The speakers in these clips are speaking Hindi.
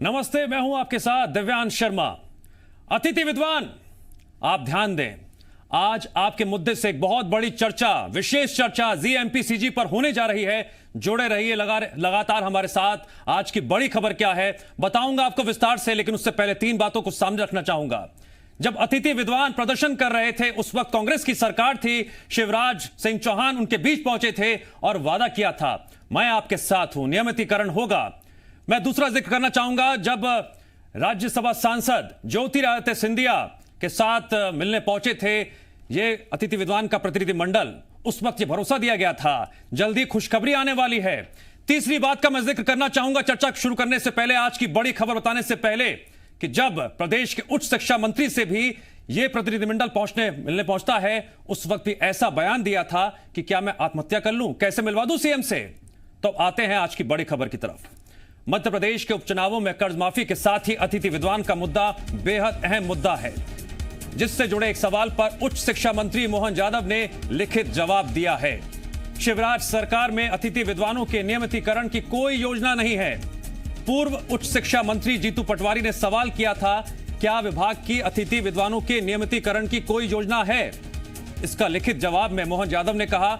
नमस्ते, मैं हूं आपके साथ दिव्यांश शर्मा। अतिथि विद्वान, आप ध्यान दें, आज आपके मुद्दे से एक बहुत बड़ी चर्चा, विशेष चर्चा जीएमपीसीजी पर होने जा रही है। जुड़े रहिए लगातार हमारे साथ। आज की बड़ी खबर क्या है बताऊंगा आपको विस्तार से, लेकिन उससे पहले तीन बातों को सामने रखना चाहूंगा। जब अतिथि विद्वान प्रदर्शन कर रहे थे, उस वक्त कांग्रेस की सरकार थी, शिवराज सिंह चौहान उनके बीच पहुंचे थे और वादा किया था, मैं आपके साथ हूं, नियमितीकरण होगा। मैं दूसरा जिक्र करना चाहूंगा, जब राज्यसभा सांसद ज्योतिरादित्य सिंधिया के साथ मिलने पहुंचे थे ये अतिथि विद्वान का प्रतिनिधिमंडल, उस वक्त ये भरोसा दिया गया था जल्दी खुशखबरी आने वाली है। तीसरी बात का मैं जिक्र करना चाहूंगा चर्चा शुरू करने से पहले, आज की बड़ी खबर बताने से पहले, कि जब प्रदेश के उच्च शिक्षा मंत्री से भी यह प्रतिनिधिमंडल मिलने पहुंचता है, उस वक्त भी ऐसा बयान दिया था कि क्या मैं आत्महत्या कर लूं, कैसे मिलवा दूं सीएम से। तो आते हैं आज की बड़ी खबर की तरफ। मध्य प्रदेश के उपचुनावों में कर्ज माफी के साथ ही अतिथि विद्वान का मुद्दा बेहद अहम मुद्दा है, जिससे जुड़े एक सवाल पर उच्च शिक्षा मंत्री मोहन यादव ने लिखित जवाब दिया है। शिवराज सरकार में अतिथि विद्वानों के नियमितीकरण की कोई योजना नहीं है। पूर्व उच्च शिक्षा मंत्री जीतू पटवारी ने सवाल किया था, क्या विभाग की अतिथि विद्वानों के नियमितीकरण की कोई योजना है। इसका लिखित जवाब में मोहन यादव ने कहा,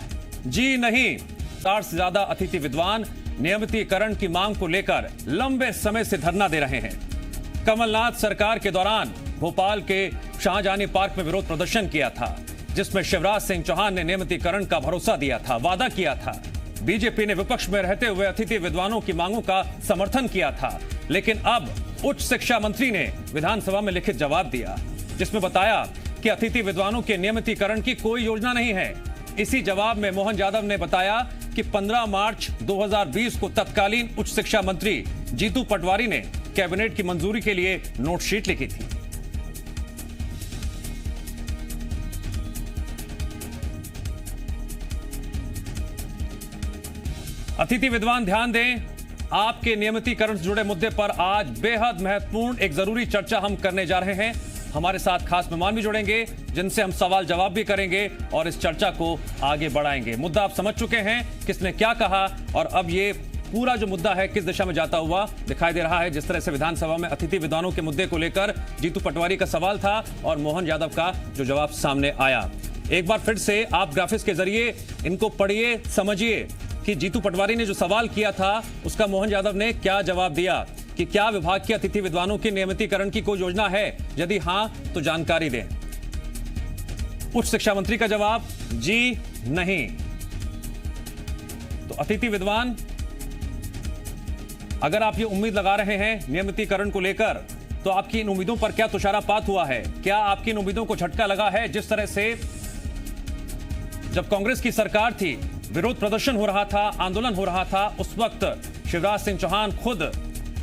जी नहीं, 60 से ज्यादा अतिथि विद्वान नियमितीकरण की मांग को लेकर लंबे समय से धरना दे रहे हैं। कमलनाथ सरकार के दौरान भोपाल के शाहजहानी पार्क में विरोध प्रदर्शन किया था, जिसमें शिवराज सिंह चौहान ने नियमितीकरण का भरोसा दिया था, वादा किया था। बीजेपी ने विपक्ष में रहते हुए अतिथि विद्वानों की मांगों का समर्थन किया था, लेकिन अब उच्च शिक्षा मंत्री ने विधानसभा में लिखित जवाब दिया, जिसमें बताया कि अतिथि विद्वानों के नियमितीकरण की कोई योजना नहीं है। इसी जवाब में मोहन यादव ने बताया कि 15 मार्च 2020 को तत्कालीन उच्च शिक्षा मंत्री जीतू पटवारी ने कैबिनेट की मंजूरी के लिए नोटशीट लिखी थी। अतिथि विद्वान, ध्यान दें, आपके नियमितीकरण से जुड़े मुद्दे पर आज बेहद महत्वपूर्ण एक जरूरी चर्चा हम करने जा रहे हैं। हमारे साथ खास मेहमान भी जुड़ेंगे, जिनसे हम सवाल जवाब भी करेंगे और इस चर्चा को आगे बढ़ाएंगे। मुद्दा आप समझ चुके हैं, किसने क्या कहा, और अब ये पूरा जो मुद्दा है किस दिशा में जाता हुआ दिखाई दे रहा है। जिस तरह से विधानसभा में अतिथि विद्वानों के मुद्दे को लेकर जीतू पटवारी का सवाल था और मोहन यादव का जो जवाब सामने आया। एक बार फिर से आप ग्राफिक्स के जरिए इनको पढ़िए, समझिए कि जीतू पटवारी ने जो सवाल किया था उसका मोहन यादव ने क्या जवाब दिया, कि क्या विभाग के अतिथि विद्वानों के नियमितीकरण की कोई योजना है, यदि हां तो जानकारी दें। उच्च शिक्षा मंत्री का जवाब, जी नहीं। तो अतिथि विद्वान, अगर आप ये उम्मीद लगा रहे हैं नियमितीकरण को लेकर, तो आपकी इन उम्मीदों पर क्या तुषारापात हुआ है? क्या आपकी इन उम्मीदों को झटका लगा है? जिस तरह से जब कांग्रेस की सरकार थी, विरोध प्रदर्शन हो रहा था, आंदोलन हो रहा था, उस वक्त शिवराज सिंह चौहान खुद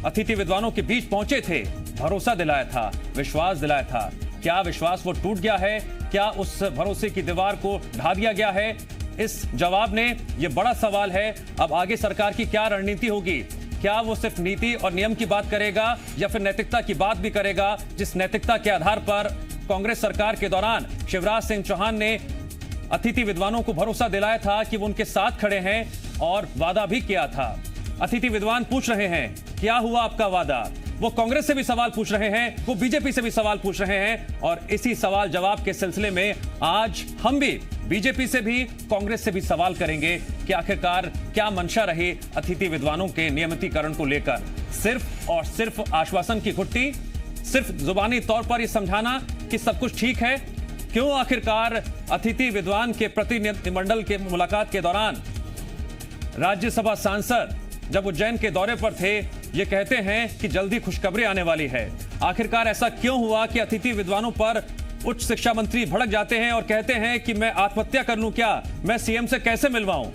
अतिथि विद्वानों के बीच पहुंचे थे, भरोसा दिलाया था, विश्वास दिलाया था। क्या विश्वास वो टूट गया है? क्या उस भरोसे की दीवार को ढा दिया गया है? इस जवाब ने यह बड़ा सवाल है, अब आगे सरकार की क्या रणनीति होगी? क्या वो सिर्फ नीति और नियम की बात करेगा या फिर नैतिकता की बात भी करेगा, जिस नैतिकता के आधार पर कांग्रेस सरकार के दौरान शिवराज सिंह चौहान ने अतिथि विद्वानों को भरोसा दिलाया था कि वो उनके साथ खड़े हैं और वादा भी किया था। अतिथि विद्वान पूछ रहे हैं, क्या हुआ आपका वादा? वो कांग्रेस से भी सवाल पूछ रहे हैं, वो बीजेपी से भी सवाल पूछ रहे हैं, और इसी सवाल जवाब के सिलसिले में आज हम भी बीजेपी से भी कांग्रेस से भी सवाल करेंगे कि आखिरकार क्या मंशा रही अतिथि विद्वानों के नियमितीकरण को लेकर। सिर्फ और सिर्फ आश्वासन की घुट्टी, सिर्फ जुबानी तौर पर यह समझाना कि सब कुछ ठीक है? क्यों आखिरकार अतिथि विद्वान के प्रतिनिधिमंडल के मुलाकात के दौरान राज्यसभा सांसद जब उज्जैन के दौरे पर थे, ये कहते हैं कि जल्दी खुशखबरी आने वाली है? आखिरकार ऐसा क्यों हुआ कि अतिथि विद्वानों पर उच्च शिक्षा मंत्री भड़क जाते हैं और कहते हैं कि मैं आत्महत्या कर लूं क्या, मैं सीएम से कैसे मिलवाऊं?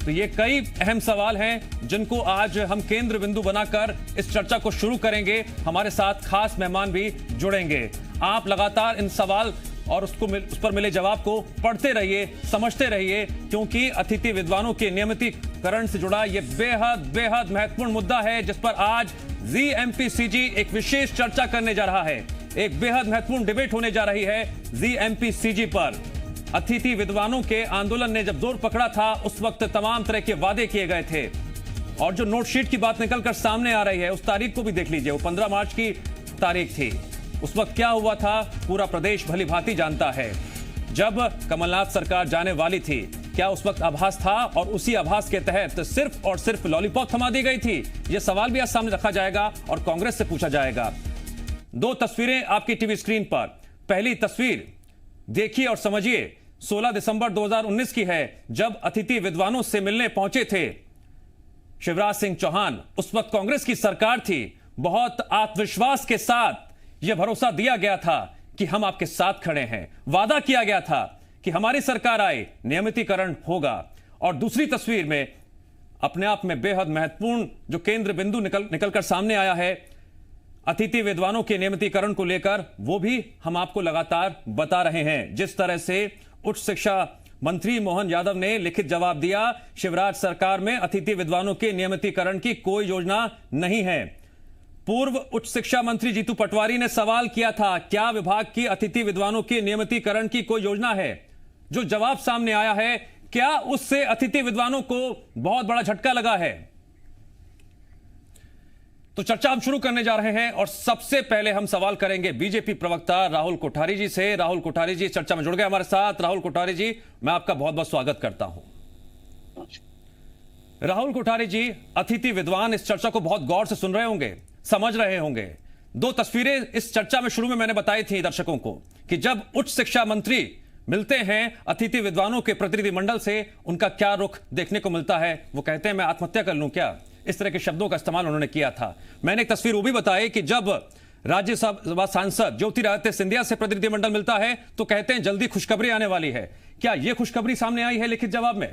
तो ये कई अहम सवाल हैं जिनको आज हम केंद्र बिंदु बनाकर इस चर्चा को शुरू करेंगे। हमारे साथ खास मेहमान भी जुड़ेंगे। आप लगातार इन सवाल और उस पर मिले जवाब को पढ़ते रहिए, समझते रहिए, क्योंकि अतिथि विद्वानों के नियमितीकरण से जुड़ा यह बेहद महत्वपूर्ण मुद्दा है, जिस पर आज जीएमपीसीजी एक विशेष चर्चा करने जा रहा है। एक बेहद महत्वपूर्ण डिबेट होने जा रही है जीएमपीसीजी पर। अतिथि विद्वानों के आंदोलन ने जब जोर पकड़ा था, उस वक्त तमाम तरह के वादे किए गए थे। और जो नोटशीट की बात निकलकर सामने आ रही है उस तारीख को भी देख लीजिए, वो 15 मार्च की तारीख थी। उस वक्त क्या हुआ था पूरा प्रदेश भली भांति जानता है। जब कमलनाथ सरकार जाने वाली थी, क्या उस वक्त आभास था और उसी आभास के तहत सिर्फ और सिर्फ लॉलीपॉप थमा दी गई थी? यह सवाल भी आज सामने रखा जाएगा और कांग्रेस से पूछा जाएगा। दो तस्वीरें आपकी टीवी स्क्रीन पर। पहली तस्वीर देखिए और समझिए, 16 दिसंबर 2019 की है, जब अतिथि विद्वानों से मिलने पहुंचे थे शिवराज सिंह चौहान। उस वक्त कांग्रेस की सरकार थी। बहुत आत्मविश्वास के साथ यह भरोसा दिया गया था कि हम आपके साथ खड़े हैं। वादा किया गया था कि हमारी सरकार आए नियमितीकरण होगा। और दूसरी तस्वीर में अपने आप में बेहद महत्वपूर्ण जो केंद्र बिंदु निकलकर सामने आया है अतिथि विद्वानों के नियमितीकरण को लेकर, वो भी हम आपको लगातार बता रहे हैं। जिस तरह से उच्च शिक्षा मंत्री मोहन यादव ने लिखित जवाब दिया, शिवराज सरकार में अतिथि विद्वानों के नियमितीकरण की कोई योजना नहीं है। पूर्व उच्च शिक्षा मंत्री जीतू पटवारी ने सवाल किया था, क्या विभाग की अतिथि विद्वानों के नियमितीकरण की कोई योजना है? जो जवाब सामने आया है, क्या उससे अतिथि विद्वानों को बहुत बड़ा झटका लगा है? तो चर्चा हम शुरू करने जा रहे हैं और सबसे पहले हम सवाल करेंगे बीजेपी प्रवक्ता राहुल कोठारी जी से। राहुल कोठारी जी चर्चा में जुड़ गए हमारे साथ। राहुल कोठारी जी, मैं आपका बहुत बहुत स्वागत करता हूं। राहुल कोठारी जी, अतिथि विद्वान इस चर्चा को बहुत गौर से सुन रहे होंगे, समझ रहे होंगे। दो तस्वीरें इस चर्चा में शुरू में मैंने बताई थी दर्शकों को कि जब उच्च शिक्षा मंत्री मिलते हैं अतिथि विद्वानों के प्रतिनिधिमंडल से, उनका क्या रुख देखने को मिलता है। वो कहते हैं मैं आत्महत्या कर लूं क्या, इस तरह के शब्दों का इस्तेमाल उन्होंने किया था। मैंने एक तस्वीर वो भी बताई कि जब राज्यसभा सांसद ज्योतिरादित्य सिंधिया से प्रतिनिधिमंडल मिलता है तो कहते हैं जल्दी खुशखबरी आने वाली है। क्या यह खुशखबरी सामने आई है लिखित जवाब में?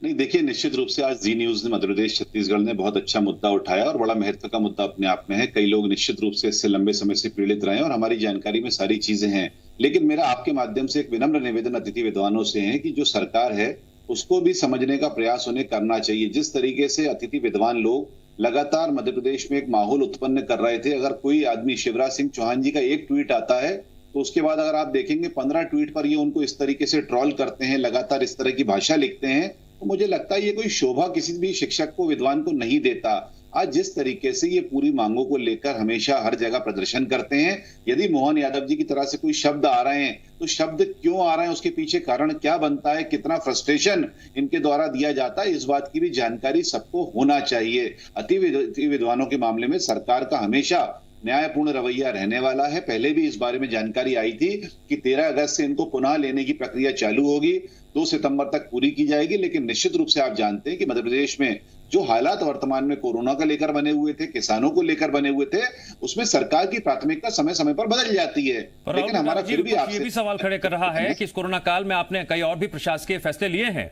नहीं, देखिए, निश्चित रूप से आज जी न्यूज ने मध्य प्रदेश छत्तीसगढ़ ने बहुत अच्छा मुद्दा उठाया और बड़ा महत्व का मुद्दा अपने आप में है। कई लोग निश्चित रूप से इससे लंबे समय से पीड़ित रहे और हमारी जानकारी में सारी चीजें हैं। लेकिन मेरा आपके माध्यम से एक विनम्र निवेदन अतिथि विद्वानों से है कि जो सरकार है उसको भी समझने का प्रयास उन्हें करना चाहिए। जिस तरीके से अतिथि विद्वान लोग लगातार मध्य प्रदेश में एक माहौल उत्पन्न कर रहे थे, अगर कोई आदमी शिवराज सिंह चौहान जी का एक ट्वीट आता है तो उसके बाद अगर आप देखेंगे 15 ट्वीट पर ये उनको इस तरीके से ट्रोल करते हैं, लगातार इस तरह की भाषा लिखते हैं, तो मुझे लगता है ये कोई शोभा किसी भी शिक्षक को, विद्वान को नहीं देता। आज जिस तरीके से ये पूरी मांगों को लेकर हमेशा हर जगह प्रदर्शन करते हैं, यदि मोहन यादव जी की तरह से कोई शब्द आ रहे हैं तो शब्द क्यों आ रहे हैं, उसके पीछे कारण क्या बनता है, कितना फ्रस्ट्रेशन इनके द्वारा दिया जाता है, इस बात की भी जानकारी सबको होना चाहिए। अति विद्वानों के मामले में सरकार का हमेशा न्यायपूर्ण रवैया रहने वाला है। पहले भी इस बारे में जानकारी आई थी कि 13 अगस्त से इनको पुनः लेने की प्रक्रिया चालू होगी, 2 सितंबर तक पूरी की जाएगी। लेकिन निश्चित रूप से आप जानते हैं कि मध्य प्रदेश में जो हालात वर्तमान में कोरोना का लेकर बने हुए थे, किसानों को लेकर बने हुए थे, उसमें सरकार की प्राथमिकता समय समय पर बदल जाती है। लेकिन हमारा फिर भी आपसे ये भी सवाल खड़े कर रहा है कि इस कोरोना काल में आपने कई और भी प्रशासकीय फैसले लिए हैं।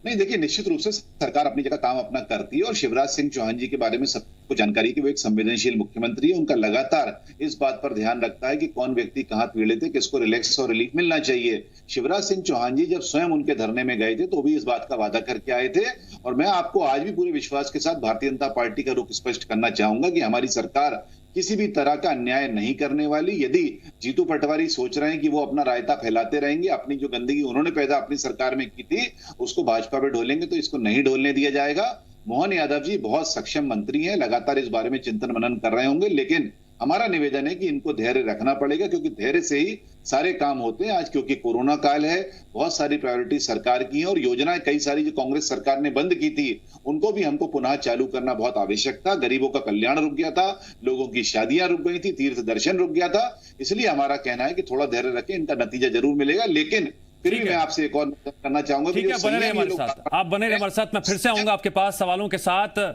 नहीं, देखिए, निश्चित रूप से सरकार अपनी जगह काम अपना करती है और शिवराज सिंह चौहान जी के बारे में सबको जानकारी कि वो एक संवेदनशील मुख्यमंत्री है। उनका लगातार इस बात पर ध्यान रखता है कि कौन व्यक्ति कहां पीड़ित है, किसको रिलैक्स और रिलीफ मिलना चाहिए। शिवराज सिंह चौहान जी जब स्वयं उनके धरने में गए थे तो भी इस बात का वादा करके आए थे और मैं आपको आज भी पूरे विश्वास के साथ भारतीय जनता पार्टी का रुख स्पष्ट करना चाहूंगा कि हमारी सरकार किसी भी तरह का अन्याय नहीं करने वाली। यदि जीतू पटवारी सोच रहे हैं कि वो अपना रायता फैलाते रहेंगे, अपनी जो गंदगी उन्होंने पैदा अपनी सरकार में की थी उसको भाजपा पे ढोलेंगे, तो इसको नहीं ढोलने दिया जाएगा। मोहन यादव जी बहुत सक्षम मंत्री हैं, लगातार इस बारे में चिंतन मनन कर रहे होंगे, लेकिन हमारा निवेदन है कि इनको धैर्य रखना पड़ेगा क्योंकि धैर्य से ही सारे काम होते हैं। आज क्योंकि कोरोना काल है, बहुत सारी प्रायोरिटी सरकार की है और योजनाएं कई सारी जो कांग्रेस सरकार ने बंद की थी उनको भी हमको पुनः चालू करना बहुत आवश्यक था। गरीबों का कल्याण रुक गया था, लोगों की शादियां रुक गई थी, तीर्थ दर्शन रुक गया था। इसलिए हमारा कहना है कि थोड़ा धैर्य रखें, इनका नतीजा जरूर मिलेगा। लेकिन फिर भी मैं आपसे एक और करना चाहूंगा, ठीक है, बने रहे हमारे साथ, आप बने रहे हमारे साथ। मैं फिर से आऊंगा आपके पास सवालों के साथ।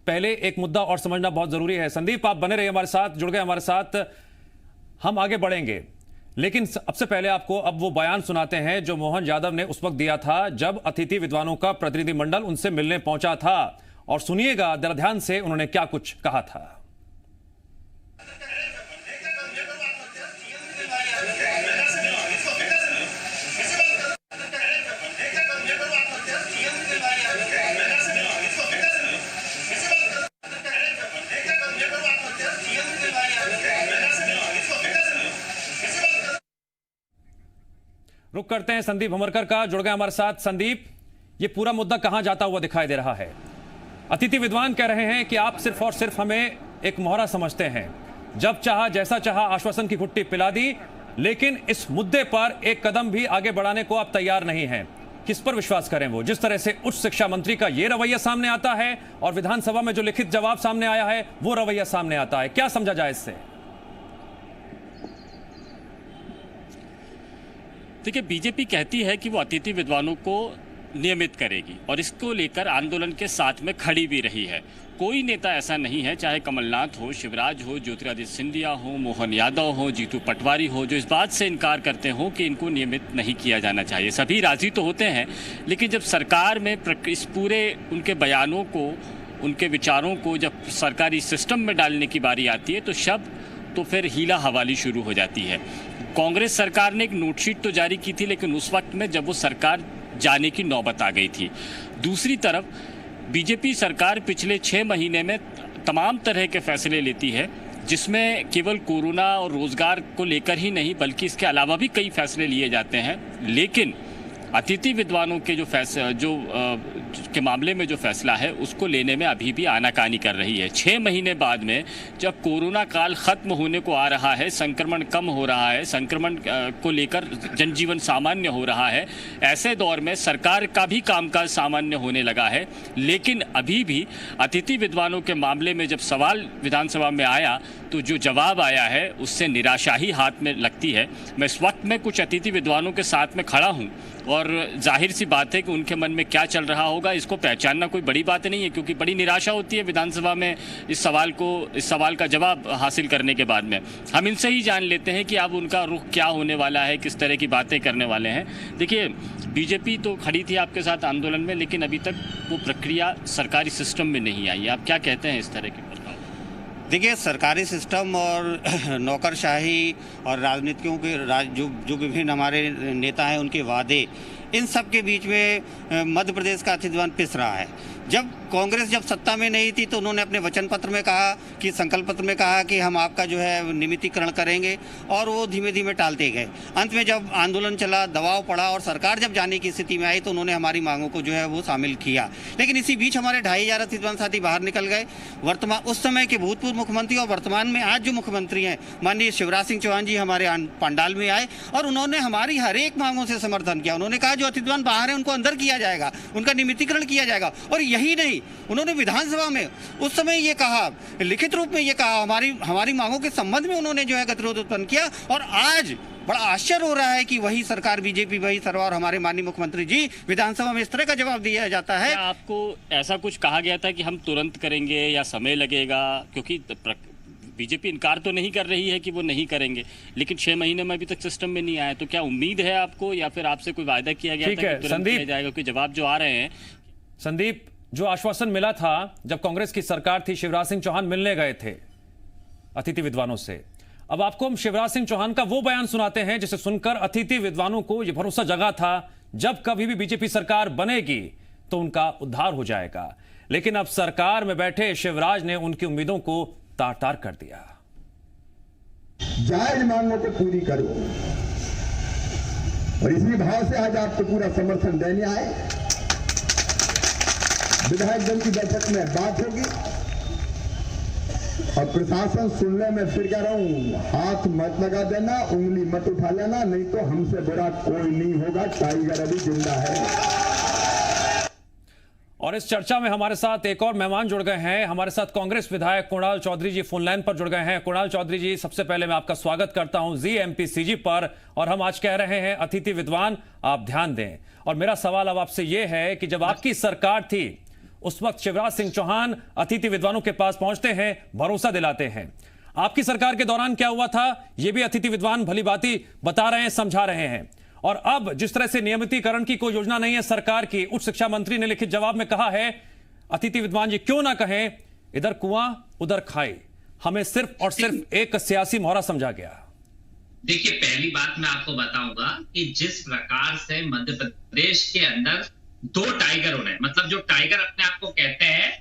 पहले एक मुद्दा और समझना बहुत जरूरी है। संदीप, आप बने रहिए हमारे साथ, जुड़ गए हमारे साथ, हम आगे बढ़ेंगे। लेकिन सबसे पहले आपको अब वो बयान सुनाते हैं जो मोहन यादव ने उस वक्त दिया था जब अतिथि विद्वानों का प्रतिनिधिमंडल उनसे मिलने पहुंचा था। और सुनिएगा जरा ध्यान से उन्होंने क्या कुछ कहा था। रुक करते हैं संदीप भमरकर का, जुड़ गए हमारे साथ। संदीप, ये पूरा मुद्दा कहां जाता हुआ दिखाई दे रहा है। अतिथि विद्वान कह रहे हैं कि आप सिर्फ और सिर्फ हमें एक मोहरा समझते हैं, जब चाहा जैसा चाहा आश्वासन की घुट्टी पिला दी, लेकिन इस मुद्दे पर एक कदम भी आगे बढ़ाने को आप तैयार नहीं हैं। किस पर विश्वास करें? वो जिस तरह से उच्च शिक्षा मंत्री का ये रवैया सामने आता है और विधानसभा में जो लिखित जवाब सामने आया है वो रवैया सामने आता है, क्या समझा जाए इससे? देखिए, बीजेपी कहती है कि वो अतिथि विद्वानों को नियमित करेगी और इसको लेकर आंदोलन के साथ में खड़ी भी रही है। कोई नेता ऐसा नहीं है, चाहे कमलनाथ हो, शिवराज हो, ज्योतिरादित्य सिंधिया हो, मोहन यादव हो, जीतू पटवारी हो, जो इस बात से इनकार करते हो कि इनको नियमित नहीं किया जाना चाहिए। सभी राजी तो होते हैं, लेकिन जब सरकार में इस पूरे उनके बयानों को, उनके विचारों को जब सरकारी सिस्टम में डालने की बारी आती है तो फिर हीला हवाली शुरू हो जाती है। कांग्रेस सरकार ने एक नोटशीट तो जारी की थी, लेकिन उस वक्त में जब वो सरकार जाने की नौबत आ गई थी। दूसरी तरफ बीजेपी सरकार पिछले 6 महीने में तमाम तरह के फैसले लेती है, जिसमें केवल कोरोना और रोजगार को लेकर ही नहीं बल्कि इसके अलावा भी कई फैसले लिए जाते हैं, लेकिन अतिथि विद्वानों के के मामले में जो फैसला है उसको लेने में अभी भी आनाकानी कर रही है। 6 महीने बाद में जब कोरोना काल खत्म होने को आ रहा है, संक्रमण कम हो रहा है, संक्रमण को लेकर जनजीवन सामान्य हो रहा है, ऐसे दौर में सरकार का भी कामकाज सामान्य होने लगा है, लेकिन अभी भी अतिथि विद्वानों के मामले में जब सवाल विधानसभा में आया तो जो जवाब आया है उससे निराशा ही हाथ में लगती है। मैं इस वक्त में कुछ अतिथि विद्वानों के साथ में खड़ा हूँ और जाहिर सी बात है कि उनके मन में क्या चल रहा होगा इसको पहचानना कोई बड़ी बात नहीं है, क्योंकि बड़ी निराशा होती है विधानसभा में इस सवाल का जवाब हासिल करने के बाद में। हम इनसे ही जान लेते हैं कि अब उनका रुख क्या होने वाला है, किस तरह की बातें करने वाले हैं। देखिए, बीजेपी तो खड़ी थी आपके साथ आंदोलन में, लेकिन अभी तक वो प्रक्रिया सरकारी सिस्टम में नहीं आई। आप क्या कहते हैं इस तरह की? देखिए, सरकारी सिस्टम और नौकरशाही और राजनीतियों के जो विभिन्न हमारे नेता हैं उनके वादे, इन सब के बीच में मध्य प्रदेश का अतिथि विद्वान पिस रहा है। जब कांग्रेस सत्ता में नहीं थी तो उन्होंने अपने वचन पत्र में कहा कि संकल्प पत्र में कहा कि हम आपका नियमितीकरण करेंगे, और वो धीमे धीमे टालते गए। अंत में जब आंदोलन चला, दबाव पड़ा और सरकार जब जाने की स्थिति में आई तो उन्होंने हमारी मांगों को वो शामिल किया। लेकिन इसी बीच हमारे 2500 अतिथि विद्वान साथी बाहर निकल गए। वर्तमान उस समय के भूतपूर्व मुख्यमंत्री और वर्तमान में आज जो मुख्यमंत्री हैं माननीय शिवराज सिंह चौहान जी हमारे पंडाल में आए और उन्होंने हमारी हर एक मांगों से समर्थन किया। उन्होंने कहा जो अतिथि विद्वान बाहर है उनको अंदर किया जाएगा, उनका नियमितीकरण किया जाएगा। और यही नहीं, उन्होंने विधानसभा में उस समय ये कहा, लिखित रूप में ये कहा, हमारी मांगों के संबंध में उन्होंने गतिरोध उत्पन्न किया। और आज बड़ा आश्चर्य हो रहा है कि वही सरकार बीजेपी, वही सरकार, हमारे माननीय मुख्यमंत्री जी विधानसभा में इस तरह का जवाब दिया जाता है। क्या आपको ऐसा कुछ कहा गया था कि हम तुरंत करेंगे या समय लगेगा? क्योंकि बीजेपी इनकार तो नहीं कर रही है कि वो नहीं करेंगे, लेकिन 6 महीने में अभी तक सिस्टम में नहीं आया, तो क्या उम्मीद है आपको या फिर आपसे कोई वायदा किया गया था कि तुरंत किया जाएगा? क्योंकि जवाब जो आ रहे हैं। संदीप, जो आश्वासन मिला था जब कांग्रेस की सरकार थी, शिवराज सिंह चौहान मिलने गए थे अतिथि विद्वानों से, अब आपको हम शिवराज सिंह चौहान का वो बयान सुनाते हैं जिसे सुनकर अतिथि विद्वानों को यह भरोसा जगा था जब कभी भी बीजेपी सरकार बनेगी तो उनका उद्धार हो जाएगा। लेकिन अब सरकार में बैठे शिवराज ने उनकी उम्मीदों को तार तार कर दिया। जायज मांगों को पूरी करो, और इसी भाव से आज आपको पूरा समर्थन देने आए। विधायक दल की बैठक में बात होगी और प्रशासन सुनने में फिर कह रहा हूं, हाथ मत लगा देना, उंगली मत उठा लेना, नहीं तो हमसे बुरा कोई नहीं होगा। टाइगर अभी जिंदा है। और इस चर्चा में हमारे साथ एक और मेहमान जुड़ गए हैं। हमारे साथ कांग्रेस विधायक कुणाल चौधरी जी फोन लाइन पर जुड़ गए हैं। कुणाल चौधरी जी, सबसे पहले मैं आपका स्वागत करता हूं जी MPCG पर। और हम आज कह रहे हैं अतिथि विद्वान आप ध्यान दें, और मेरा सवाल अब आपसे यह है कि जब आपकी सरकार थी उस वक्त शिवराज सिंह चौहान अतिथि विद्वानों के पास पहुंचते हैं, भरोसा दिलाते हैं। आपकी सरकार के दौरान क्या हुआ था यह भी अतिथि विद्वान भली भांति बता रहे हैं, समझा रहे हैं। और अब जिस तरह से नियमितीकरण की कोई योजना नहीं है सरकार की, उच्च शिक्षा मंत्री ने लिखित जवाब में कहा है, अतिथि विद्वान जी क्यों ना कहें, इधर कुआं उधर खाई, हमें सिर्फ और सिर्फ एक सियासी मोहरा समझा गया। देखिए, पहली बात मैं आपको बताऊंगा कि जिस प्रकार से मध्य प्रदेश के अंदर 2 टाइगर हो रहे हैं, मतलब जो टाइगर अपने आप को कहते हैं,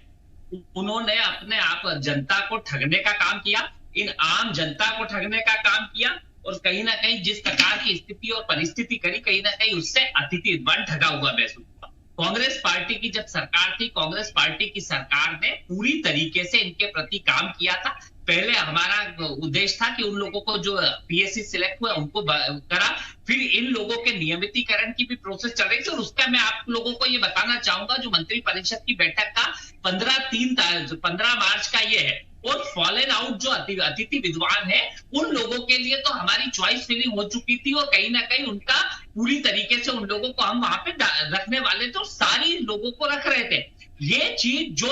उन्होंने अपने आप जनता को ठगने का काम किया, इन आम जनता को ठगने का काम किया, और कहीं ना कहीं जिस प्रकार की स्थिति और परिस्थिति करी, कहीं ना कहीं उससे अतिथि विद्वान ठगा हुआ महसूस हुआ। कांग्रेस पार्टी की जब सरकार थी, कांग्रेस पार्टी की सरकार ने पूरी तरीके से इनके प्रति काम किया था। पहले हमारा उद्देश्य था कि उन लोगों को जो पीएससी सिलेक्ट हुए उनको करा, फिर इन लोगों के नियमितीकरण की भी प्रोसेस चल रही थी। और उसका मैं आप लोगों को ये बताना चाहूंगा, जो मंत्री परिषद की बैठक का 15 मार्च का ये है, और फॉलन आउट जो अतिथि विद्वान है उन लोगों के लिए तो हमारी चॉइस फिलिंग हो चुकी थी, और कहीं ना कहीं उनका पूरी तरीके से उन लोगों को हम वहां पे रखने वाले थे और सारी लोगों को रख रहे थे। ये चीज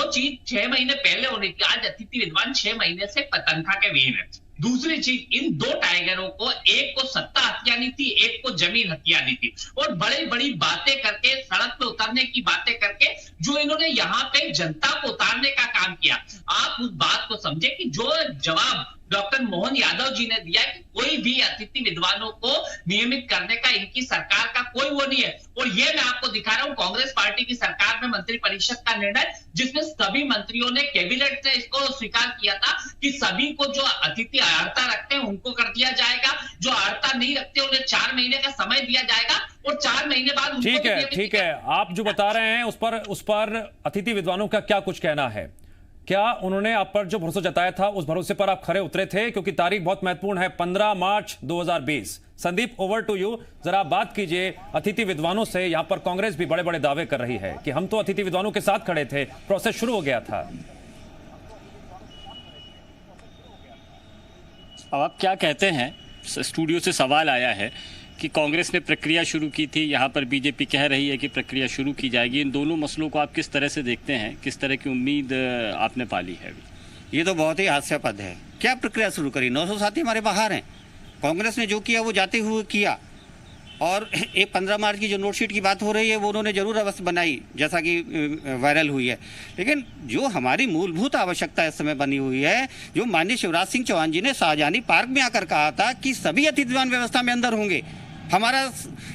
6 महीने पहले होनी थी, आज अतिथि विद्वान 6 महीने से तनख्वाह के विहीन है। दूसरी चीज, इन 2 टाइगरों को, एक को सत्ता हथियानी थी, एक को जमीन हथियानी थी, और बड़ी बड़ी बातें करके, सड़क पे उतारने की बातें करके जो इन्होंने यहाँ पे जनता को उतारने का काम किया। आप उस बात को समझे कि जो जवाब डॉक्टर मोहन यादव जी ने दिया कि कोई भी अतिथि विद्वानों को नियमित करने का इनकी सरकार का कोई वो नहीं है। और ये मैं आपको दिखा रहा हूं कांग्रेस पार्टी की सरकार में मंत्री परिषद का निर्णय, जिसमें सभी मंत्रियों ने, कैबिनेट ने इसको स्वीकार किया था कि सभी को जो अतिथि अर्हता रखते हैं उनको कर दिया जाएगा, जो अर्हता नहीं रखते उन्हें 4 महीने का समय दिया जाएगा, और 4 महीने बाद उनको ठीक है, आप जो बता रहे हैं उस पर अतिथि विद्वानों का क्या कुछ कहना है? क्या उन्होंने आप पर जो भरोसा जताया था उस भरोसे पर आप खरे उतरे थे? क्योंकि तारीख बहुत महत्वपूर्ण है, 15 मार्च 2020। Sandeep, over to you. जरा बात कीजिए अतिथि विद्वानों से। यहां पर कांग्रेस भी बड़े बड़े दावे कर रही है कि हम तो अतिथि विद्वानों के साथ खड़े थे, प्रोसेस शुरू हो गया था। अब आप क्या कहते हैं? स्टूडियो से सवाल आया है कि कांग्रेस ने प्रक्रिया शुरू की थी, यहाँ पर बीजेपी कह रही है कि प्रक्रिया शुरू की जाएगी। इन दोनों मसलों को आप किस तरह से देखते हैं? किस तरह की उम्मीद आपने पाली है? ये तो बहुत ही हास्यास्पद है। क्या प्रक्रिया शुरू करी? 900 साथी हमारे बाहर हैं। कांग्रेस ने जो किया वो जाते हुए किया, और एक 15 मार्च की जो नोटशीट की बात हो रही है वो उन्होंने जरूर अवश्य बनाई, जैसा कि वायरल हुई है। लेकिन जो हमारी मूलभूत आवश्यकता इस समय बनी हुई है, जो माननीय शिवराज सिंह चौहान जी ने शाहजहानी पार्क में आकर कहा था कि सभी अतिथि विद्वान व्यवस्था में अंदर होंगे, हमारा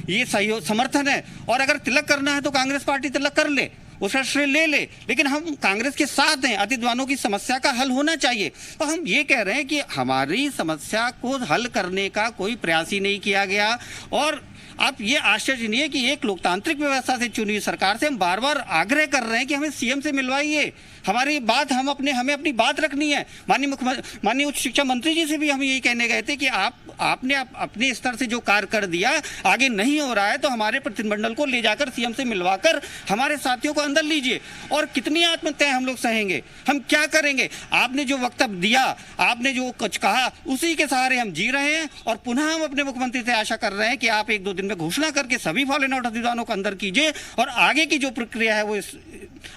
ये सहयोग समर्थन है। और अगर तिलक करना है तो कांग्रेस पार्टी तिलक कर ले, उसका श्रेय ले ले, लेकिन हम कांग्रेस के साथ हैं। अतिथि विद्वानों की समस्या का हल होना चाहिए। तो हम ये कह रहे हैं कि हमारी समस्या को हल करने का कोई प्रयास ही नहीं किया गया। और आप ये आश्चर्य नहीं है कि एक लोकतांत्रिक व्यवस्था से चुनी हुई सरकार से हम बार बार आग्रह कर रहे हैं कि हमें सीएम से मिलवाइए, हमारी बात, हमें अपनी बात रखनी है। माननीय उच्च शिक्षा मंत्री जी से भी हम यही कहने गए थे कि आपने अपने स्तर से जो कार्य कर दिया, आगे नहीं हो रहा है तो हमारे प्रतिनिधिमंडल को ले जाकर सीएम से मिलवाकर हमारे साथियों को अंदर लीजिए। और कितनी आत्महत्याएं हम लोग सहेंगे? हम क्या करेंगे? आपने जो वक्तव्य दिया, आपने जो कुछ कहा, उसी के सहारे हम जी रहे हैं। और पुनः हम अपने मुख्यमंत्री से आशा कर रहे हैं कि आप 1-2 दिन में घोषणा करके सभी फॉलन आउट अतिथि विद्वानों को अंदर कीजिए, और आगे की जो प्रक्रिया है वो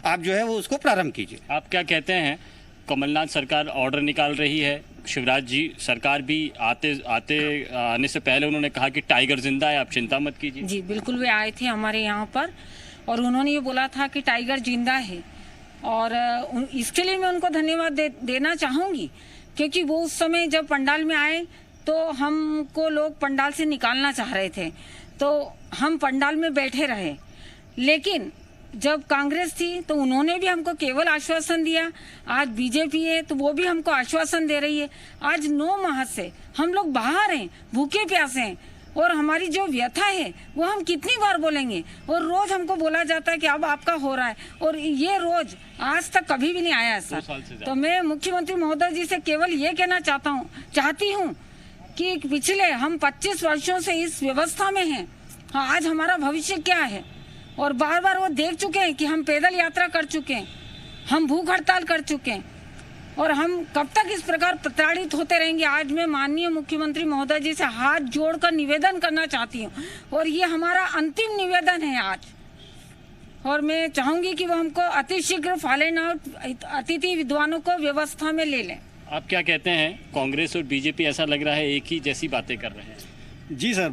आप जो है वो उसको प्रारंभ कीजिए। आप क्या कहते हैं? कमलनाथ सरकार ऑर्डर निकाल रही है, शिवराज जी सरकार भी आने से पहले उन्होंने कहा कि टाइगर जिंदा है, आप चिंता मत कीजिए। जी बिल्कुल, वे आए थे हमारे यहाँ पर और उन्होंने ये बोला था कि टाइगर जिंदा है, और इसके लिए मैं उनको धन्यवाद देना चाहूँगी, क्योंकि वो उस समय जब पंडाल में आए तो हमको लोग पंडाल से निकालना चाह रहे थे, तो हम पंडाल में बैठे रहे। लेकिन जब कांग्रेस थी तो उन्होंने भी हमको केवल आश्वासन दिया। आज बीजेपी है तो वो भी हमको आश्वासन दे रही है। आज 9 माह से हम लोग बाहर हैं, भूखे प्यासे हैं, और हमारी जो व्यथा है वो हम कितनी बार बोलेंगे। और रोज हमको बोला जाता है कि अब आपका हो रहा है, और ये रोज आज तक कभी भी नहीं आया ऐसा। तो मैं मुख्यमंत्री महोदय जी से केवल ये कहना चाहती हूँ कि पिछले हम 25 वर्षों से इस व्यवस्था में हैं, आज हमारा भविष्य क्या है। और बार बार वो देख चुके हैं कि हम पैदल यात्रा कर चुके हैं, हम भूख हड़ताल कर चुके हैं, और हम कब तक इस प्रकार प्रताड़ित होते रहेंगे। आज मैं माननीय मुख्यमंत्री महोदय जी से हाथ जोड़कर निवेदन करना चाहती हूँ, और ये हमारा अंतिम निवेदन है आज। और मैं चाहूंगी कि वो हमको अतिशीघ्र फॉलन आउट अतिथि विद्वानों को व्यवस्था में ले लें। आप क्या कहते हैं? कांग्रेस और बीजेपी ऐसा लग रहा है एक ही जैसी बातें कर रहे हैं। जी सर,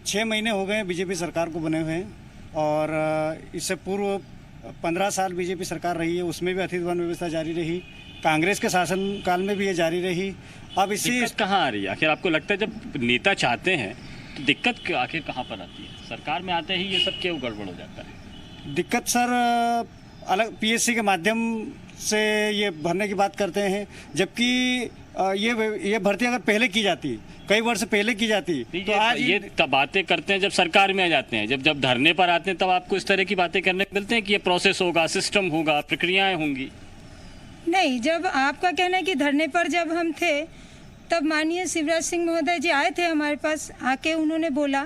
6 महीने हो गए बीजेपी सरकार को बने हुए हैं, और इससे पूर्व 15 साल बीजेपी सरकार रही है, उसमें भी अतिथि विद्वान व्यवस्था जारी रही। कांग्रेस के शासनकाल में भी ये जारी रही। अब इसी दिक्कत कहाँ आ रही है? आखिर आपको लगता है जब नेता चाहते हैं तो दिक्कत आखिर कहाँ पर आती है? सरकार में आते ही ये सब क्यों गड़बड़ हो जाता है? दिक्कत सर अलग पीएससी के माध्यम से ये भरने की बात करते हैं, जबकि ये भर्ती अगर पहले की जाती, कई वर्ष पहले की जाती, तो आज ये तब बातें करते हैं जब सरकार में आ जाते हैं, जब धरने पर आते हैं तब आपको इस तरह की बातें करने मिलते हैं कि ये प्रोसेस होगा, सिस्टम होगा, प्रक्रियाएं होंगी। नहीं, जब आपका कहना है कि धरने पर जब हम थे तब माननीय शिवराज सिंह महोदय जी आए थे हमारे पास, आके उन्होंने बोला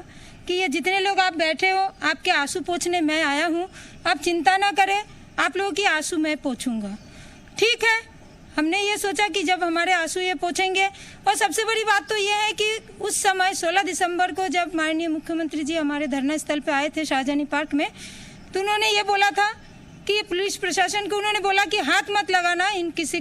कि ये जितने लोग आप बैठे हो आपके आंसू पोंछने मैं आया हूँ, आप चिंता ना करें, आप लोगों की आंसू मैं पोंछूंगा। ठीक है, हमने ये सोचा कि जब हमारे आंसू ये पोंछेंगे, और सबसे बड़ी बात तो ये है कि उस समय 16 दिसंबर को जब माननीय मुख्यमंत्री जी हमारे धरना स्थल पे आए थे शाहजहानी पार्क में, तो उन्होंने ये बोला था कि ये पुलिस प्रशासन को उन्होंने बोला कि हाथ मत लगाना इन किसी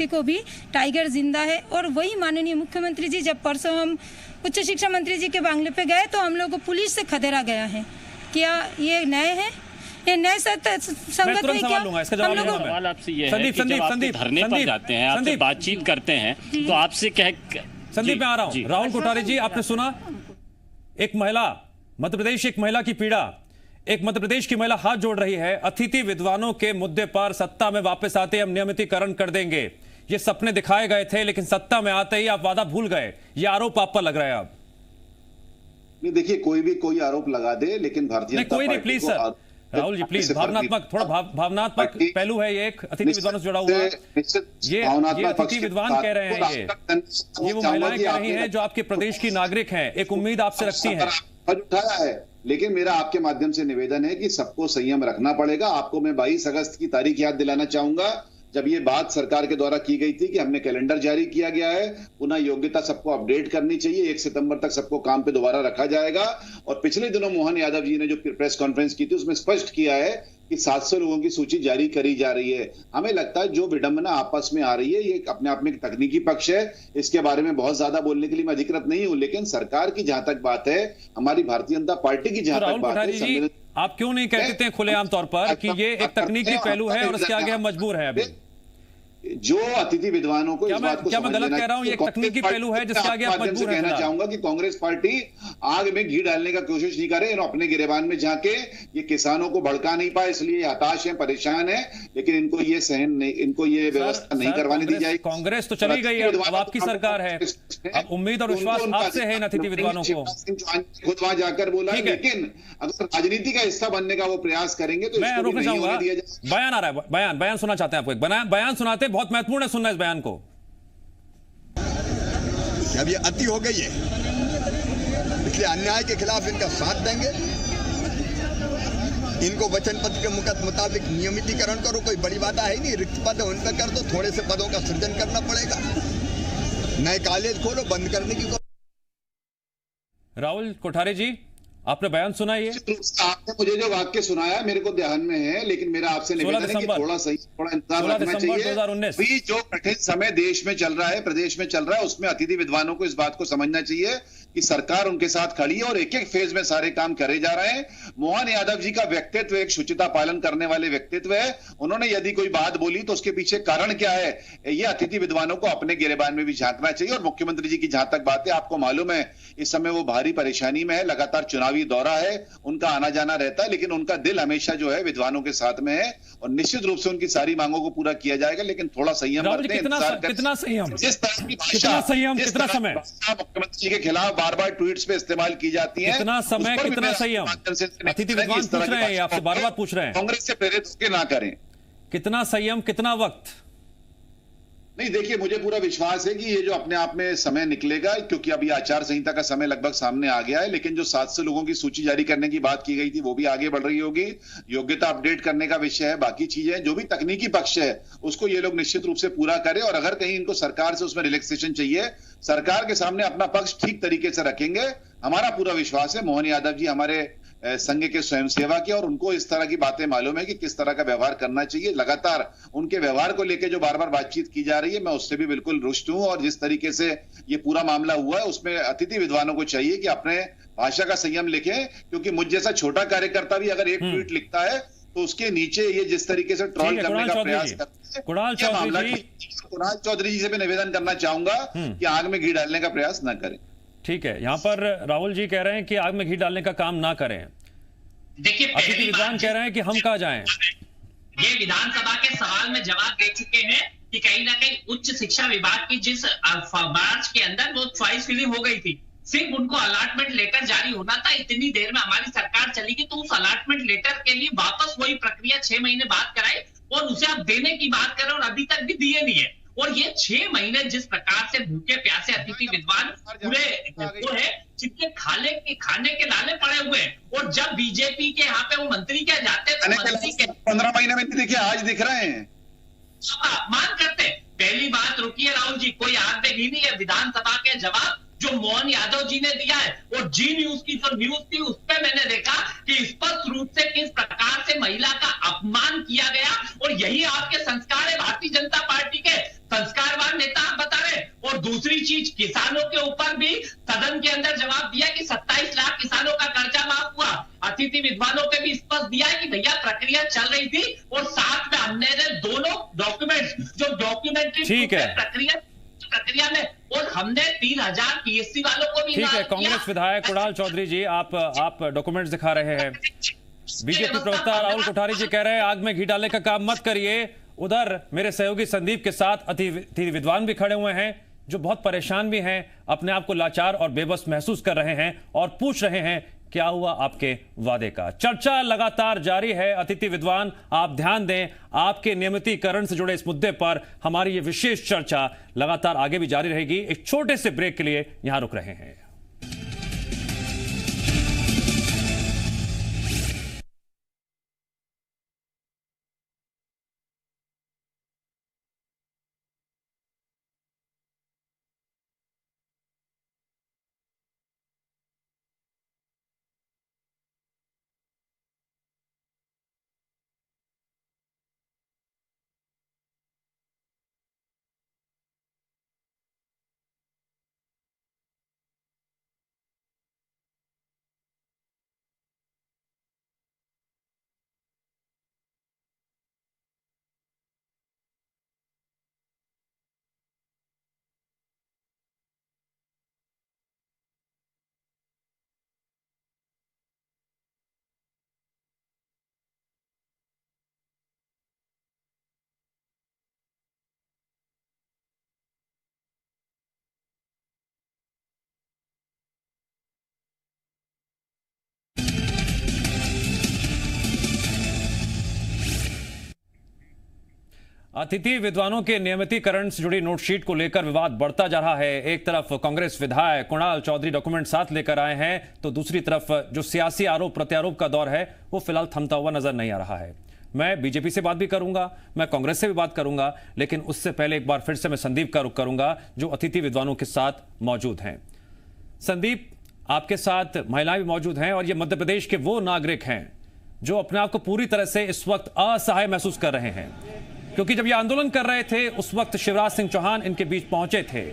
को भी, टाइगर जिंदा है। और वही माननीय मुख्यमंत्री जी जब परसों हम उच्च शिक्षा मंत्री जी के बांग्ले पे गए तो हम लोग को पुलिस से खदेड़ा गया है। क्या ये नए हैं? ये नए संगत है क्या? हम लोग सवाल आपसे ये है कि जब आप धरने पर जाते हैं, आपसे बातचीत करते हैं, तो आपसे संदीप मैं आ रहा हूं। राहुल कोठारी जी, आपने सुना एक महिला, मध्य प्रदेश एक महिला की पीड़ा, एक मध्य प्रदेश की महिला हाथ जोड़ रही है, अतिथि विद्वानों के मुद्दे पर सत्ता में वापस आते हम नियमितीकरण कर देंगे। ये सपने दिखाए गए थे लेकिन सत्ता में आते ही आप वादा भूल गए, ये आरोप आप पर लग रहा है। अब नहीं, देखिए कोई आरोप लगा दे, लेकिन भारतीय जनता कोई नहीं, पार्टी प्लीज को सर, राहुल जी प्लीज, भावनात्मक थोड़ा भावनात्मक पहलू है ये, एक अतिथि विद्वानों से जुड़ा हुआ ये अतिथि विद्वान कह रहे हैं, ये वो महिलाएं कह रही हैं जो आपके प्रदेश की नागरिक हैं, एक उम्मीद आपसे रखती हैं। उठाया है, लेकिन मेरा आपके माध्यम से निवेदन है कि सबको संयम रखना पड़ेगा। आपको मैं 22 अगस्त की तारीख याद दिलाना चाहूंगा, जब ये बात सरकार के द्वारा की गई थी कि हमने कैलेंडर जारी किया गया है, पुनः योग्यता सबको अपडेट करनी चाहिए, 1 सितंबर तक सबको काम पे दोबारा रखा जाएगा। और पिछले दिनों मोहन यादव जी ने जो प्रेस कॉन्फ्रेंस की थी उसमें स्पष्ट किया है कि 700 लोगों की सूची जारी करी जा रही है। हमें लगता है जो विडंबना आपस में आ रही है ये अपने आप में एक तकनीकी पक्ष है, इसके बारे में बहुत ज्यादा बोलने के लिए मैं अधिकृत नहीं हूं, लेकिन सरकार की जहां तक बात है, हमारी भारतीय जनता पार्टी की जहां तक बात है, आप क्यों नहीं कहते हैं खुलेआम तौर पर कि ये एक तकनीकी पहलू है और इसके आगे हम मजबूर हैं? अभी जो अतिथि विद्वानों को इस बात को क्या मैं गलत कह रहा हूं? ये तकनीकी पहलू है जिसके आगे आप मजबूर हैं। कहना चाहूंगा कि कांग्रेस पार्टी आग में घी डालने का कोशिश नहीं करे, अपने गिरेबान में जाके ये किसानों को भड़का नहीं पाए, इसलिए हताश है, परेशान है, लेकिन इनको ये सहन नहीं, इनको ये व्यवस्था नहीं करवाने दी जाएगी। कांग्रेस तो चली गई है, अब आपकी सरकार है, अब उम्मीद और विश्वास आपसे है इन अतिथि विद्वानों को। खुद वहां जाकर बोला, लेकिन अगर राजनीति का हिस्सा बनने का वो प्रयास करेंगे तो मैं रुकना चाहूंगा। बयान आ रहा है, बयान सुनना चाहते हैं आपको, एक बयान सुनाते, बहुत महत्वपूर्ण है सुनना इस बयान को। अब ये अति हो गई है, इसलिए अन्याय के खिलाफ इनका साथ देंगे, इनको वचन पत्र के मुताबिक नियमितीकरण करो, कोई बड़ी बात है ही नहीं, रिक्त पद उन पर कर दो, थोड़े से पदों का सृजन करना पड़ेगा, नए कॉलेज खोलो, बंद करने की। राहुल कोठारी जी, आपने बयान सुना है? आपने मुझे जो वाक्य सुनाया मेरे को ध्यान में है, लेकिन मेरा आपसे निवेदन है कि थोड़ा इंतजार रखना चाहिए। अभी जो कठिन समय देश में चल रहा है, प्रदेश में चल रहा है, उसमें अतिथि विद्वानों को इस बात को समझना चाहिए कि सरकार उनके साथ खड़ी है और एक एक फेज में सारे काम करे जा रहे हैं। मोहन यादव जी का व्यक्तित्व एक शुचिता पालन करने वाले व्यक्तित्व है, उन्होंने यदि कोई बात बोली तो उसके पीछे कारण क्या है, ये अतिथि विद्वानों को अपने गिरेबान में भी झांकना चाहिए। और मुख्यमंत्री जी की जहां तक बात है, आपको मालूम है इस समय वो भारी परेशानी में है, लगातार चुनावी दौरा है, उनका आना जाना रहता है, लेकिन उनका दिल हमेशा जो है विद्वानों के साथ में है और निश्चित रूप से उनकी सारी मांगों को पूरा किया जाएगा, लेकिन थोड़ा संयम बरतें, कितना संयम, जिस तरह की भाषा कितना समय मुख्यमंत्री जी के खिलाफ बार-बार ट्वीट्स पे इस्तेमाल की जाती है, कितना समय, कितना संयम, अतिथि विद्वान पूछ रहे हैं आपसे, बार-बार पूछ रहे हैं, कांग्रेस से प्रेरित होकर ना करें। कितना संयम, कितना वक्त? नहीं, देखिए मुझे पूरा विश्वास है कि ये जो अपने आप में समय निकलेगा, क्योंकि अभी आचार संहिता का समय लगभग सामने आ गया है, लेकिन जो 700 लोगों की सूची जारी करने की बात की गई थी वो भी आगे बढ़ रही होगी, योग्यता अपडेट करने का विषय है, बाकी चीजें जो भी तकनीकी पक्ष है उसको ये लोग निश्चित रूप से पूरा करें। और अगर कहीं इनको सरकार से उसमें रिलैक्सेशन चाहिए, सरकार के सामने अपना पक्ष ठीक तरीके से रखेंगे। हमारा पूरा विश्वास है मोहन यादव जी हमारे संघ के स्वयंसेवक है और उनको इस तरह की बातें मालूम है कि किस तरह का व्यवहार करना चाहिए। लगातार उनके व्यवहार को लेकर जो बार बार बातचीत की जा रही है, मैं उससे भी बिल्कुल रुष्ट हूं, और जिस तरीके से ये पूरा मामला हुआ है उसमें अतिथि विद्वानों को चाहिए कि अपने भाषा का संयम लिखें, क्योंकि मुझ जैसा छोटा कार्यकर्ता भी अगर एक ट्वीट लिखता है तो उसके नीचे ये जिस तरीके से ट्रोल करने का प्रयास करते हैं, कुणाल चौधरी जी से भी निवेदन करना चाहूंगा कि आग में घी डालने का प्रयास न करें। ठीक है, यहां पर राहुल जी कह रहे हैं कि आग में घी डालने का काम ना करें। देखिए, अतिथि विद्वान कह रहे हैं कि हम कहा जाएं। ये विधानसभा के सवाल में जवाब दे चुके हैं कि कहीं ना कहीं उच्च शिक्षा विभाग की जिस मार्च के अंदर वो च्वाइस फिलिंग हो गई थी, सिर्फ उनको अलॉटमेंट लेटर जारी होना था, इतनी देर में हमारी सरकार चली गई, तो उस अलॉटमेंट लेटर के लिए वापस वही प्रक्रिया 6 महीने बाद कराई और उसे आप देने की बात कर रहे हो और अभी तक भी दिए नहीं है। और ये 6 महीने जिस प्रकार से भूखे प्यासे अतिथि विद्वान पूरे वो है, जिनके खाने के लाले पड़े हुए हैं, और जब बीजेपी के यहाँ पे वो मंत्री क्या जाते हैं तो मंत्री के 15 महीने में नहीं दिखे, आज दिख रहे हैं। मान करते। पहली बात रुकिए राहुल जी, कोई आग में घी नहीं है। विधानसभा के जवाब जो मोहन यादव जी ने दिया है और जी न्यूज की जो न्यूज थी उस पर मैंने देखा कि स्पष्ट रूप से किस प्रकार से महिला का अपमान किया गया, और यही आपके संस्कार है भारतीय जनता पार्टी के संस्कारवान नेता आप बता रहे। और दूसरी चीज, किसानों के ऊपर भी सदन के अंदर जवाब दिया कि 27 लाख किसानों का कर्जा माफ हुआ। अतिथि विद्वानों पे भी स्पष्ट दिया है कि भैया प्रक्रिया चल रही थी, और साथ में हमने दोनों डॉक्यूमेंट्स जो डॉक्यूमेंट्री प्रक्रिया में, और हमने 3000 पीएससी वालों को भी। ठीक है, कांग्रेस विधायक कुणाल चौधरी जी, आप डॉक्यूमेंट्स दिखा रहे हैं। बीजेपी प्रवक्ता राहुल कोठारी जी कह रहे हैं आग में घी डालने का काम मत करिए। उधर मेरे सहयोगी संदीप के साथ अतिथि विद्वान भी खड़े हुए हैं जो बहुत परेशान भी हैं, अपने आप को लाचार और बेबस महसूस कर रहे हैं और पूछ रहे हैं क्या हुआ आपके वादे का। चर्चा लगातार जारी है। अतिथि विद्वान आप ध्यान दें, आपके नियमितीकरण से जुड़े इस मुद्दे पर हमारी ये विशेष चर्चा लगातार आगे भी जारी रहेगी। एक छोटे से ब्रेक के लिए यहां रुक रहे हैं। अतिथि विद्वानों के नियमितीकरण से जुड़ी नोटशीट को लेकर विवाद बढ़ता जा रहा है। एक तरफ कांग्रेस विधायक कुणाल चौधरी डॉक्यूमेंट साथ लेकर आए हैं, तो दूसरी तरफ जो सियासी आरोप प्रत्यारोप का दौर है वो फिलहाल थमता हुआ नजर नहीं आ रहा है। मैं बीजेपी से बात भी करूंगा, मैं कांग्रेस से भी बात करूंगा, लेकिन उससे पहले एक बार फिर से मैं संदीप का रुख करूंगा जो अतिथि विद्वानों के साथ मौजूद हैं। संदीप, आपके साथ महिलाएं भी मौजूद हैं और ये मध्य प्रदेश के वो नागरिक हैं जो अपने आप को पूरी तरह से इस वक्त असहाय महसूस कर रहे हैं, क्योंकि जब ये आंदोलन कर रहे थे उस वक्त शिवराज सिंह चौहान इनके बीच पहुंचे थे,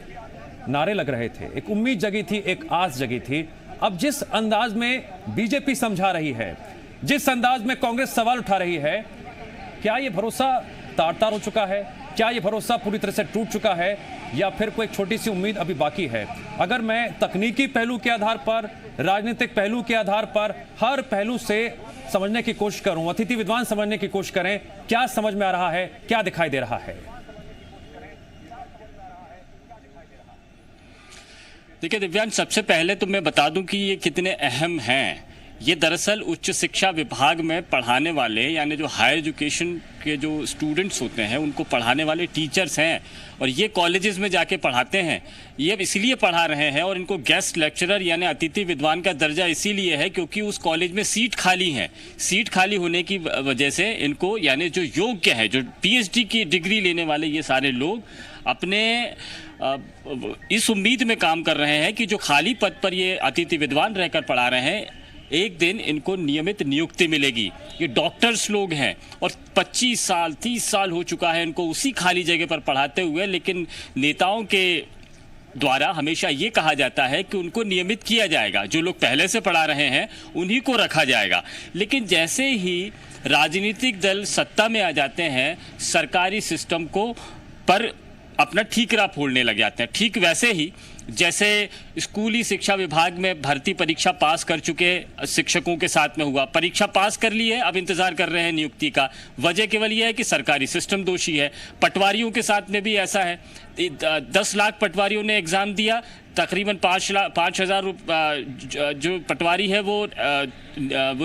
नारे लग रहे थे, एक उम्मीद जगी थी, एक आस जगी थी। अब जिस अंदाज में बीजेपी समझा रही है, जिस अंदाज में कांग्रेस सवाल उठा रही है, क्या ये भरोसा तार-तार हो चुका है? क्या ये भरोसा पूरी तरह से टूट चुका है या फिर कोई छोटी सी उम्मीद अभी बाकी है? अगर मैं तकनीकी पहलू के आधार पर, राजनीतिक पहलू के आधार पर, हर पहलू से समझने की कोशिश करूं, अतिथि विद्वान समझने की कोशिश करें, क्या समझ में आ रहा है, क्या दिखाई दे रहा है? देखिए दिव्यांश, सबसे पहले तो मैं बता दूं कि ये कितने अहम हैं। ये दरअसल उच्च शिक्षा विभाग में पढ़ाने वाले, यानी जो हायर एजुकेशन के जो स्टूडेंट्स होते हैं उनको पढ़ाने वाले टीचर्स हैं, और ये कॉलेजेस में जाके पढ़ाते हैं। ये अब इसलिए पढ़ा रहे हैं और इनको गेस्ट लेक्चरर यानी अतिथि विद्वान का दर्जा इसीलिए है क्योंकि उस कॉलेज में सीट खाली है। सीट खाली होने की वजह से इनको, यानी जो योग्य है, जो PhD की डिग्री लेने वाले ये सारे लोग अपने इस उम्मीद में काम कर रहे हैं कि जो खाली पद पर ये अतिथि विद्वान रहकर पढ़ा रहे हैं, एक दिन इनको नियमित नियुक्ति मिलेगी। ये डॉक्टर्स लोग हैं और 25 साल 30 साल हो चुका है इनको उसी खाली जगह पर पढ़ाते हुए, लेकिन नेताओं के द्वारा हमेशा ये कहा जाता है कि उनको नियमित किया जाएगा, जो लोग पहले से पढ़ा रहे हैं उन्हीं को रखा जाएगा। लेकिन जैसे ही राजनीतिक दल सत्ता में आ जाते हैं, सरकारी सिस्टम को पर अपना ठीकरा फोड़ने लग जाते हैं। ठीक वैसे ही जैसे स्कूली शिक्षा विभाग में भर्ती परीक्षा पास कर चुके शिक्षकों के साथ में हुआ, परीक्षा पास कर ली है, अब इंतजार कर रहे हैं नियुक्ति का। वजह केवल यह है कि सरकारी सिस्टम दोषी है। पटवारियों के साथ में भी ऐसा है। 10 लाख पटवारियों ने एग्जाम दिया, तकरीबन 5,000 जो पटवारी है वो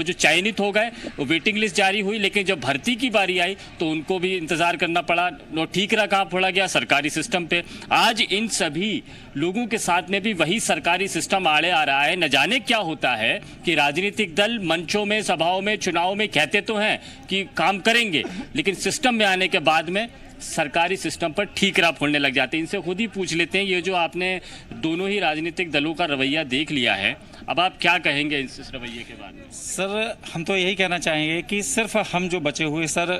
जो चयनित हो गए, वो वेटिंग लिस्ट जारी हुई, लेकिन जब भर्ती की बारी आई तो उनको भी इंतजार करना पड़ा। ठीकरा कहाँ फोड़ा गया? सरकारी सिस्टम पे। आज इन सभी लोगों के साथ में भी वही सरकारी सिस्टम आड़े आ रहा है। न जाने क्या होता है कि राजनीतिक दल मंचों में, सभाओं में, चुनाव में कहते तो हैं कि काम करेंगे, लेकिन सिस्टम में आने के बाद में सरकारी सिस्टम पर ठीकरा फोड़ने लग जाते हैं। इनसे खुद ही पूछ लेते हैं, ये जो आपने दोनों ही राजनीतिक दलों का रवैया देख लिया है, अब आप क्या कहेंगे इस रवैये के बारे में? सर, हम तो यही कहना चाहेंगे कि सिर्फ हम जो बचे हुए सर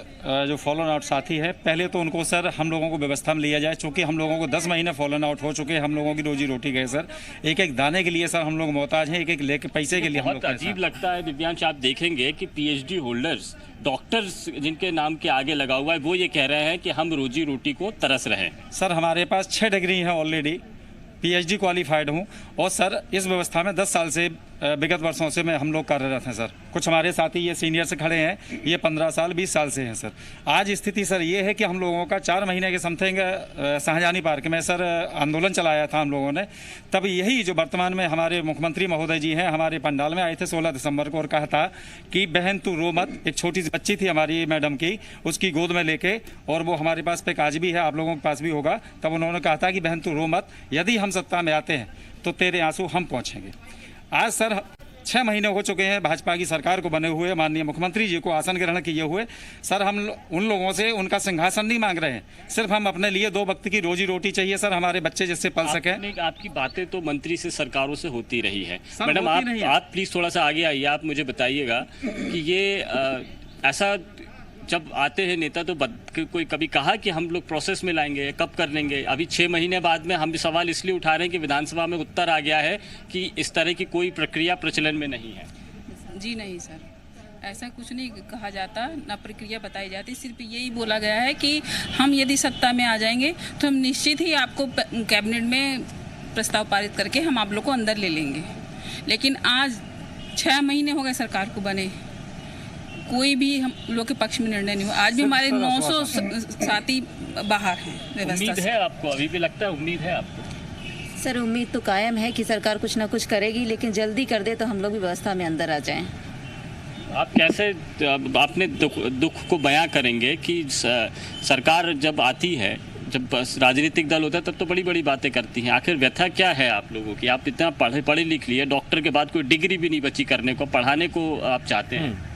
जो फॉलन आउट साथी है, पहले तो उनको सर हम लोगों को व्यवस्था में लिया जाए, चूँकि हम लोगों को 10 महीने फॉलन आउट हो चुके हैं। हम लोगों की रोजी रोटी गए सर, एक एक दाने के लिए सर हम लोग मोहताज हैं, एक एक लेके पैसे के लिए हम लोग। बहुत अजीब लगता है दिव्यांश, आप देखेंगे कि PhD होल्डर्स, डॉक्टर्स जिनके नाम के आगे लगा हुआ है, वो ये कह रहे हैं कि हम रोजी रोटी को तरस रहे हैं। सर, हमारे पास 6 डिग्री है ऑलरेडी, PhD क्वालिफाइड हूँ, और सर इस व्यवस्था में 10 साल से विगत वर्षों से हम लोग कार्यरत हैं सर। कुछ हमारे साथी ये सीनियर से खड़े हैं, ये 15 साल 20 साल से हैं सर। आज स्थिति सर ये है कि हम लोगों का 4 महीने के समथिंग शाहजहानी पार्क में सर आंदोलन चलाया था हम लोगों ने। तब यही जो वर्तमान में हमारे मुख्यमंत्री महोदय जी हैं, हमारे पंडाल में आए थे 16 दिसंबर को, और कहा था कि बहन तू रो मत। एक छोटी सी बच्ची थी हमारी मैडम की, उसकी गोद में लेके, और वो हमारे पास पे आज भी है, आप लोगों के पास भी होगा। तब उन्होंने कहा था कि बहन तू रो मत, यदि हम सत्ता में आते हैं तो तेरे आंसू हम पहुँचेंगे। आज सर 6 महीने हो चुके हैं भाजपा की सरकार को बने हुए, माननीय मुख्यमंत्री जी को आसन ग्रहण किए हुए। सर, हम उन लोगों से उनका सिंहासन नहीं मांग रहे हैं, सिर्फ हम अपने लिए 2 वक्त की रोजी रोटी चाहिए सर, हमारे बच्चे जिससे पल सकें। आपकी बातें तो मंत्री से, सरकारों से होती रही है। मैडम, आप प्लीज थोड़ा सा आगे आइए। आप मुझे बताइएगा कि ये ऐसा जब आते हैं नेता तो कोई कभी कहा कि हम लोग प्रोसेस में लाएंगे, कब कर लेंगे? अभी 6 महीने बाद में हम सवाल इसलिए उठा रहे हैं कि विधानसभा में उत्तर आ गया है कि इस तरह की कोई प्रक्रिया प्रचलन में नहीं है। जी नहीं सर, ऐसा कुछ नहीं कहा जाता, ना प्रक्रिया बताई जाती। सिर्फ यही बोला गया है कि हम यदि सत्ता में आ जाएंगे तो हम निश्चित ही आपको कैबिनेट में प्रस्ताव पारित करके हम आप लोग को अंदर ले लेंगे। लेकिन आज 6 महीने हो गए सरकार को बने, कोई भी हम लोग के पक्ष में निर्णय नहीं हुआ। आज भी हमारे 900 साथी बाहर हैं व्यवस्था। उम्मीद है आपको? अभी भी लगता है उम्मीद है आपको? सर, उम्मीद तो कायम है कि सरकार कुछ ना कुछ करेगी, लेकिन जल्दी कर दे तो हम लोग भी व्यवस्था में अंदर आ जाएं। आप कैसे अपने दुख को बयां करेंगे कि सरकार जब आती है, जब राजनीतिक दल होता है, तब तो बड़ी बड़ी बातें करती हैं। आखिर व्यथा क्या है आप लोगों की? आप इतना पढ़े लिख लिए, डॉक्टर के बाद कोई डिग्री भी नहीं बची करने को, पढ़ाने को आप चाहते हैं।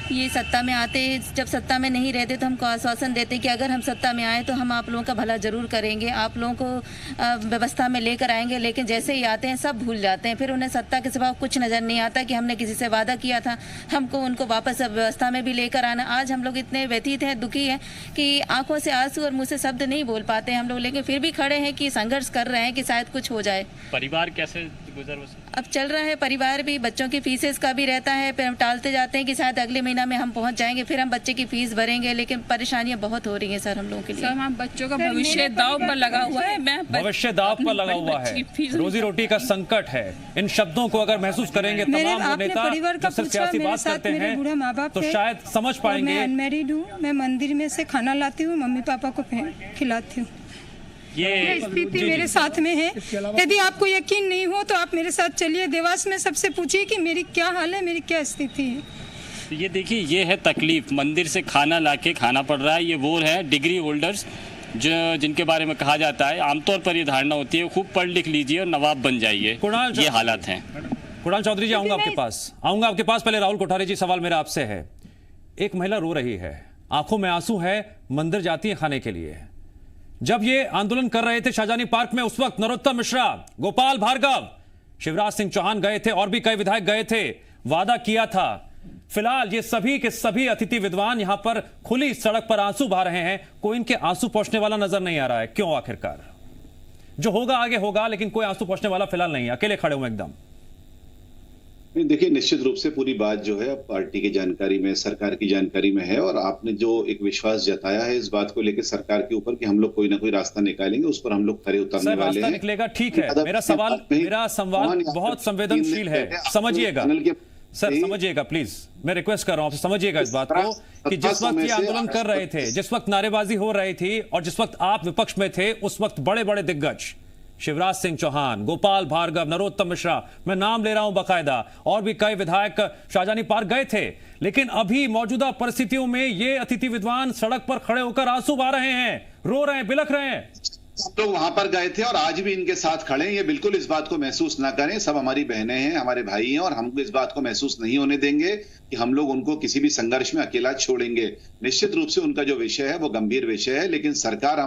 ये सत्ता में आते, जब सत्ता में नहीं रहते तो हमको आश्वासन देते कि अगर हम सत्ता में आए तो हम आप लोगों का भला जरूर करेंगे, आप लोगों को व्यवस्था में लेकर आएंगे। लेकिन जैसे ही आते हैं सब भूल जाते हैं, फिर उन्हें सत्ता के सिवा कुछ नज़र नहीं आता कि हमने किसी से वादा किया था, हमको उनको वापस व्यवस्था में भी लेकर आना। आज हम लोग इतने व्यथित हैं, दुखी हैं कि आंखों से आंसू और मुँह से शब्द नहीं बोल पाते हम लोग, लेकिन फिर भी खड़े हैं कि संघर्ष कर रहे हैं कि शायद कुछ हो जाए। परिवार कैसे गुजर अब चल रहा है? परिवार भी, बच्चों की फीसेस का भी रहता है, फिर हम टालते जाते हैं कि शायद अगले महीना में हम पहुंच जाएंगे, फिर हम बच्चे की फीस भरेंगे, लेकिन परेशानियां बहुत हो रही हैं सर हम लोगों के लिए। सर, हम बच्चों का भविष्य दांव पर लगा हुआ है। भविष्य दांव पर लगा हुआ है, रोजी रोटी का संकट है। इन शब्दों को अगर महसूस करेंगे तमाम नेता जो सिर्फ सियासी बात करते हैं तो शायद समझ पाएंगे। मैं अनमैरिड हूँ, मैं मंदिर में से खाना लाती हूँ, मम्मी पापा को खिलाती हूँ। ये स्थिति मेरे साथ में है। यदि आपको यकीन नहीं हो तो आप मेरे साथ चलिए देवास में, सबसे पूछिए कि मेरी क्या हाल है, मेरी क्या स्थिति है। ये देखिए, ये है तकलीफ। मंदिर से खाना लाके खाना पड़ रहा है। ये वो है डिग्री होल्डर्स जिनके बारे में कहा जाता है, आमतौर पर ये धारणा होती है खूब पढ़ लिख लीजिए और नवाब बन जाइए। ये हालात हैं। कुणाल चौधरी जी, आऊंगा आपके पास। पहले राहुल कोठारी जी, सवाल मेरा आपसे है। एक महिला रो रही है, आंखों में आंसू है, मंदिर जाती है खाने के लिए। जब ये आंदोलन कर रहे थे शाहजहानी पार्क में, उस वक्त नरोत्तम मिश्रा, गोपाल भार्गव, शिवराज सिंह चौहान गए थे और भी कई विधायक गए थे, वादा किया था। फिलहाल ये सभी के सभी अतिथि विद्वान यहां पर खुली सड़क पर आंसू बहा रहे हैं। कोई इनके आंसू पोंछने वाला नजर नहीं आ रहा है। क्यों? आखिरकार जो होगा आगे होगा, लेकिन कोई आंसू पोंछने वाला फिलहाल नहीं है, अकेले खड़े हुए एकदम। देखिए, निश्चित रूप से पूरी बात जो है पार्टी की जानकारी में, सरकार की जानकारी में है, और आपने जो एक विश्वास जताया है इस बात को लेकर सरकार के ऊपर कि हम लोग कोई ना कोई रास्ता निकालेंगे, उस पर हम लोग खरे उतरने वाले रास्ता हैं। निकलेगा, ठीक है। मेरा सवाल बहुत संवेदनशील है, समझिएगा सर, समझिएगा प्लीज, मैं रिक्वेस्ट कर रहा हूं आपसे, समझिएगा इस बात को कि जिस वक्त ये आंदोलन कर रहे थे, जिस वक्त नारेबाजी हो रही थी और जिस वक्त आप विपक्ष में थे, उस वक्त बड़े बड़े दिग्गज शिवराज सिंह चौहान, गोपाल भार्गव, नरोत्तम मिश्रा, मैं नाम ले रहा हूं बाकायदा, और भी कई विधायक शाहजहानी पार्क गए थे। लेकिन अभी मौजूदा परिस्थितियों में ये अतिथि विद्वान सड़क पर खड़े होकर आंसू बहा रहे हैं, रो रहे हैं, बिलख रहे हैं। हम लोग वहां पर गए थे और आज भी इनके साथ खड़े हैं। ये बिल्कुल इस बात को महसूस ना करें, सब हमारी बहनें हैं, हमारे भाई हैं, और हम इस बात को महसूस नहीं होने देंगे कि हम लोग उनको किसी भी संघर्ष में अकेला छोड़ेंगे। निश्चित रूप से उनका जो विषय है वो गंभीर विषय है, लेकिन सरकार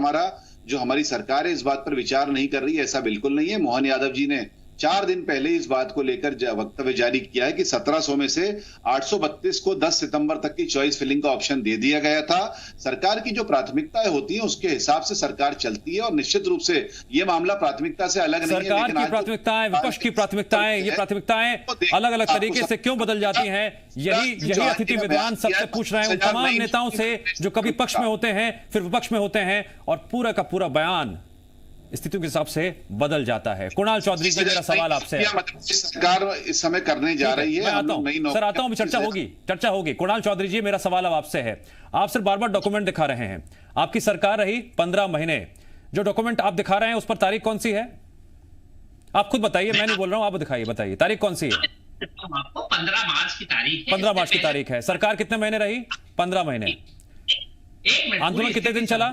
हमारी सरकार है इस बात पर विचार नहीं कर रही है, ऐसा बिल्कुल नहीं है। मोहन यादव जी ने 4 दिन पहले इस बात को लेकर वक्तव्य जारी किया है कि 1700 में से 832 को 10 सितंबर तक की चॉइस फिलिंग का ऑप्शन दे दिया गया था। सरकार की जो प्राथमिकताएं होती हैं उसके हिसाब से सरकार चलती है, और निश्चित रूप से ये मामला प्राथमिकता से अलग नहीं है। सरकार की प्राथमिकताएं, विपक्ष की प्राथमिकताएं, ये प्राथमिकताएं अलग अलग तरीके से क्यों बदल जाती हैं? यही अतिथि विद्वान सबसे पूछ रहे हैं, उन तमाम नेताओं से जो कभी पक्ष में होते हैं फिर विपक्ष में होते हैं, और पूरा का पूरा बयान स्थितियों के हिसाब से बदल जाता है। कुणाल चौधरी जी, मेरा सवाल आपसे है, सरकार इस समय करने जा रही है, मैं आता हूं सर, आता हूं, चर्चा होगी। कुणाल चौधरी जी, मेरा सवाल अब आपसे है, आप सर बार बार डॉक्यूमेंट दिखा रहे हैं, आपकी सरकार रही 15 महीने, जो डॉक्यूमेंट आप दिखा रहे हैं उस पर तारीख कौन सी है? आप खुद बताइए, मैं नहीं बोल रहा हूं, आप दिखाइए, बताइए तारीख कौन सी है? आपको 15 मार्च की तारीख है। 15 मार्च की तारीख है। सरकार कितने महीने रही? 15 महीने। आंदोलन कितने दिन चला?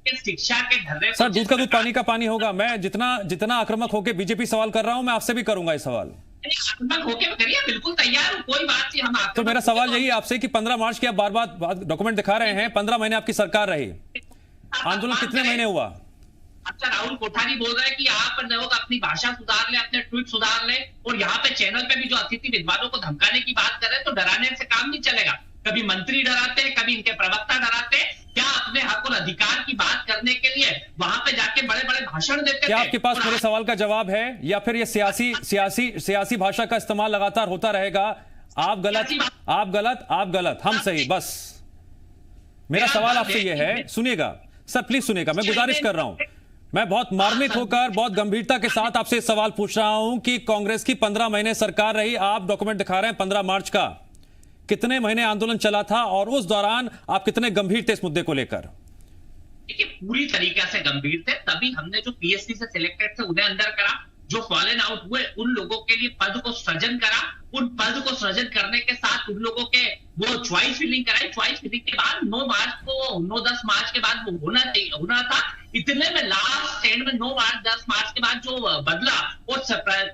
शिक्षा के ढर्रे सर, दूध का दूध पानी का पानी होगा। मैं जितना आक्रामक होकर बीजेपी सवाल कर रहा हूं, मैं आपसे भी करूंगा ये सवाल। आक्रामक होकर करिए, बिल्कुल तैयार हूं, कोई बात नहीं। हम तो मेरा सवाल यही आपसे कि 15 मार्च की आप बार बार डॉक्यूमेंट दिखा रहे हैं, 15 महीने आपकी सरकार रही, आंदोलन कितने महीने हुआ? अच्छा, राहुल कोठारी बोल रहे हैं कि आप लोग अपनी भाषा सुधार ले, अपने ट्वीट सुधार ले, और यहाँ पे चैनल पे भी जो अतिथि विद्वानों को धमकाने की बात कर रहे हैं, तो डराने से काम नहीं चलेगा। कभी मंत्री डराते हैं, कभी इनके प्रवक्ता डराते हैं। क्या अपने हक और अधिकार की बात करने के लिए वहां पे जाके बड़े बड़े भाषण देते थे? क्या आपके पास मेरे सवाल का जवाब है, या फिर ये सियासी भाषा का इस्तेमाल लगातार होता रहेगा? आप गलत, हम सही, बस। मेरा सवाल आपसे ये है, सुनिएगा सर, प्लीज सुनिएगा, मैं गुजारिश कर रहा हूं, मैं बहुत मार्मिक होकर बहुत गंभीरता के साथ आपसे सवाल पूछ रहा हूं कि कांग्रेस की 15 महीने सरकार रही, आप डॉक्यूमेंट दिखा रहे हैं 15 मार्च का, कितने महीने आंदोलन चला था और उस दौरान आप कितने गंभीर थे इस मुद्दे को लेकर? देखिए, पूरी तरीके से गंभीर थे। तभी हमने जो पीएससी से सिलेक्टेड थे उन्हें अंदर करा, जो फॉलन आउट हुए उन लोगों के लिए पद को सृजन करा, उन पद को सृजन करने के साथ उन लोगों के वो चॉइस फिलिंग कराई। चॉइस फिलिंग के बाद 9-10 मार्च के बाद वो होना था। इतने में लास्ट एंड में 9-10 मार्च के बाद जो बदला, वो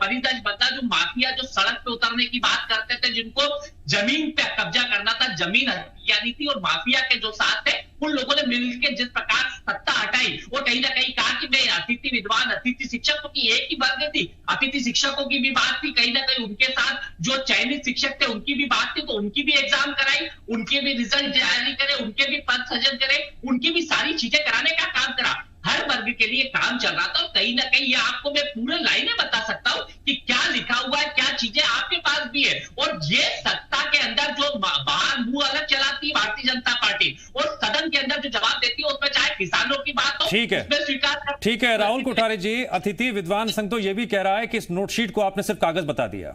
परिदृश्य बदला, जो माफिया जो सड़क पे उतरने की बात करते थे, जिनको जमीन पे कब्जा करना था, जमीन हथियानी थी, और माफिया के जो साथ थे, उन लोगों ने मिलकर जिस प्रकार सत्ता हटाई, और कहीं ना कहीं कहा कि मैं अतिथि विद्वान, अतिथि शिक्षकों की एक ही वर्ग थी, अतिथि शिक्षकों की भी बात थी, कहीं ना कहीं उनके साथ जो चयनित शिक्षक थे उनकी भी बात थी, तो उनकी भी एग्जाम कराई, उनके भी रिजल्ट जारी करे, उनके भी पद सृजन करे, उनकी भी सारी चीजें कराने का काम करा। हर वर्ग के लिए काम चल रहा था, और कहीं ना कहीं ये आपको मैं पूरे लाइनें बता सकता हूं कि क्या लिखा हुआ है, क्या चीजें आपके पास भी है। और ये सत्ता के अंदर जो बाहर मुंह अलग चलाती है भारतीय जनता पार्टी, और सदन के अंदर जो जवाब देती है, उसमें चाहे किसानों की बात हो, ठीक है, उसमें स्वीकार। ठीक है राहुल कोठारी जी, अतिथि विद्वान संघ तो यह भी कह रहा है कि इस नोटशीट को आपने सिर्फ कागज बता दिया,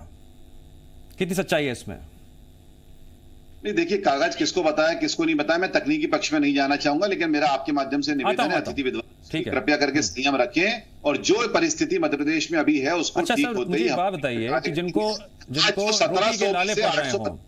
कितनी सच्चाई है इसमें? नहीं, देखिए, कागज किसको बताया किसको नहीं बताया, मैं तकनीकी पक्ष में नहीं जाना चाहूंगा, लेकिन मेरा आपके माध्यम से निवेदन है, अतिथि विद्वान कृपया करके संयम रखें, और जो परिस्थिति मध्य प्रदेश में अभी है उसको ठीक होते ही बात बताइए कि जिनको रोटी के लाले पड़ रहे हो,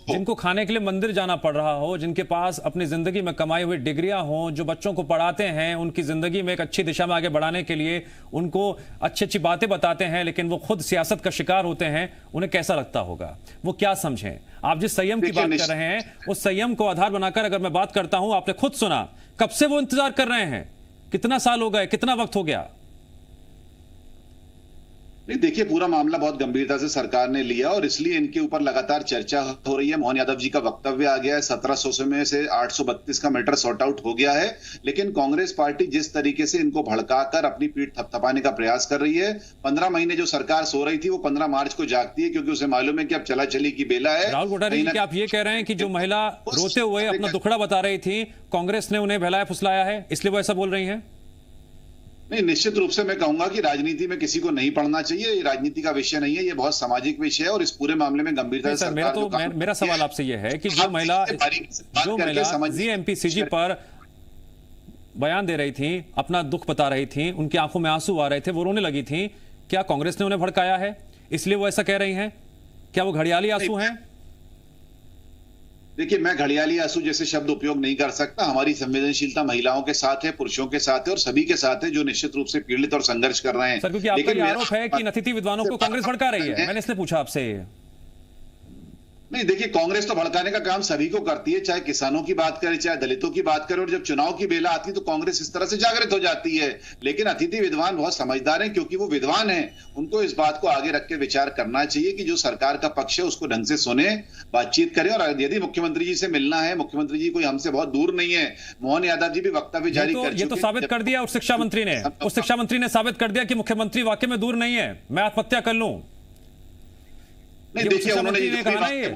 जिनको खाने के लिए मंदिर जाना पड़ रहा हो, जिनके पास अपनी जिंदगी में कमाई हुई डिग्रियां हो, जो बच्चों को पढ़ाते हैं, उनकी जिंदगी में एक अच्छी दिशा में आगे बढ़ाने के लिए उनको अच्छी अच्छी बातें बताते हैं, लेकिन वो खुद सियासत का शिकार होते हैं, उन्हें कैसा लगता होगा? वो क्या समझें? आप जिस संयम की बात कर रहे हैं, उस संयम को आधार बनाकर अगर मैं बात करता हूं, आपने खुद सुना, कब से वो इंतजार कर रहे हैं, कितना साल हो गए, कितना वक्त हो गया? नहीं, देखिए, पूरा मामला बहुत गंभीरता से सरकार ने लिया और इसलिए इनके ऊपर लगातार चर्चा हो रही है। मोहन यादव जी का वक्तव्य आ गया है, 1700 में से 832 का मैटर सॉर्ट आउट हो गया है, लेकिन कांग्रेस पार्टी जिस तरीके से इनको भड़काकर अपनी पीठ थपथपाने का प्रयास कर रही है, 15 महीने जो सरकार सो रही थी वो 15 मार्च को जागती है, क्योंकि उसे मालूम है कि अब चला चली की बेला है। राहुल कोठारी जी, क्या आप ये कह रहे हैं कि जो महिला रोते हुए अपना दुखड़ा बता रही थी, कांग्रेस ने उन्हें बहलाया फुसलाया है, इसलिए वो ऐसा बोल रही है? नहीं, निश्चित रूप से मैं कहूंगा कि राजनीति में किसी को नहीं पढ़ना चाहिए। ये राजनीति का विषय नहीं है, ये बहुत सामाजिक विषय है और इस पूरे मामले में गंभीरता से मेरा सवाल आपसे ये है कि जो महिला जीएमपीसीजी पर बयान दे रही थी, अपना दुख बता रही थी, उनकी आंखों में आंसू आ रहे थे, वो रोने लगी थी, क्या कांग्रेस ने उन्हें भड़काया है इसलिए वो ऐसा कह रही हैं? क्या वो घड़ियाली आंसू हैं? देखिए, मैं घड़ियाली आंसू जैसे शब्द उपयोग नहीं कर सकता। हमारी संवेदनशीलता महिलाओं के साथ है, पुरुषों के साथ है और सभी के साथ है जो निश्चित रूप से पीड़ित और संघर्ष कर रहे हैं। सर, क्योंकि आपका ये आरोप है कि अतिथि विद्वानों को कांग्रेस भड़का रही है, मैंने इसलिए पूछा आपसे। नहीं, देखिए, कांग्रेस तो भड़काने का काम सभी को करती है, चाहे किसानों की बात करें, चाहे दलितों की बात करें, और जब चुनाव की बेला आती है तो कांग्रेस इस तरह से जागृत हो जाती है। लेकिन अतिथि विद्वान बहुत समझदार हैं, क्योंकि वो विद्वान हैं, उनको इस बात को आगे रख के विचार करना चाहिए कि जो सरकार का पक्ष है उसको ढंग से सुने, बातचीत करें। और यदि मुख्यमंत्री जी से मिलना है, मुख्यमंत्री जी कोई हमसे बहुत दूर नहीं है, मोहन यादव जी भी वक्तव्य जारी कर चुके हैं। ये तो साबित कर दिया उस शिक्षा मंत्री ने, साबित कर दिया कि मुख्यमंत्री वाकई में दूर नहीं है, मैं आत्महत्या कर लूं। नहीं, देखिए, उन्होंने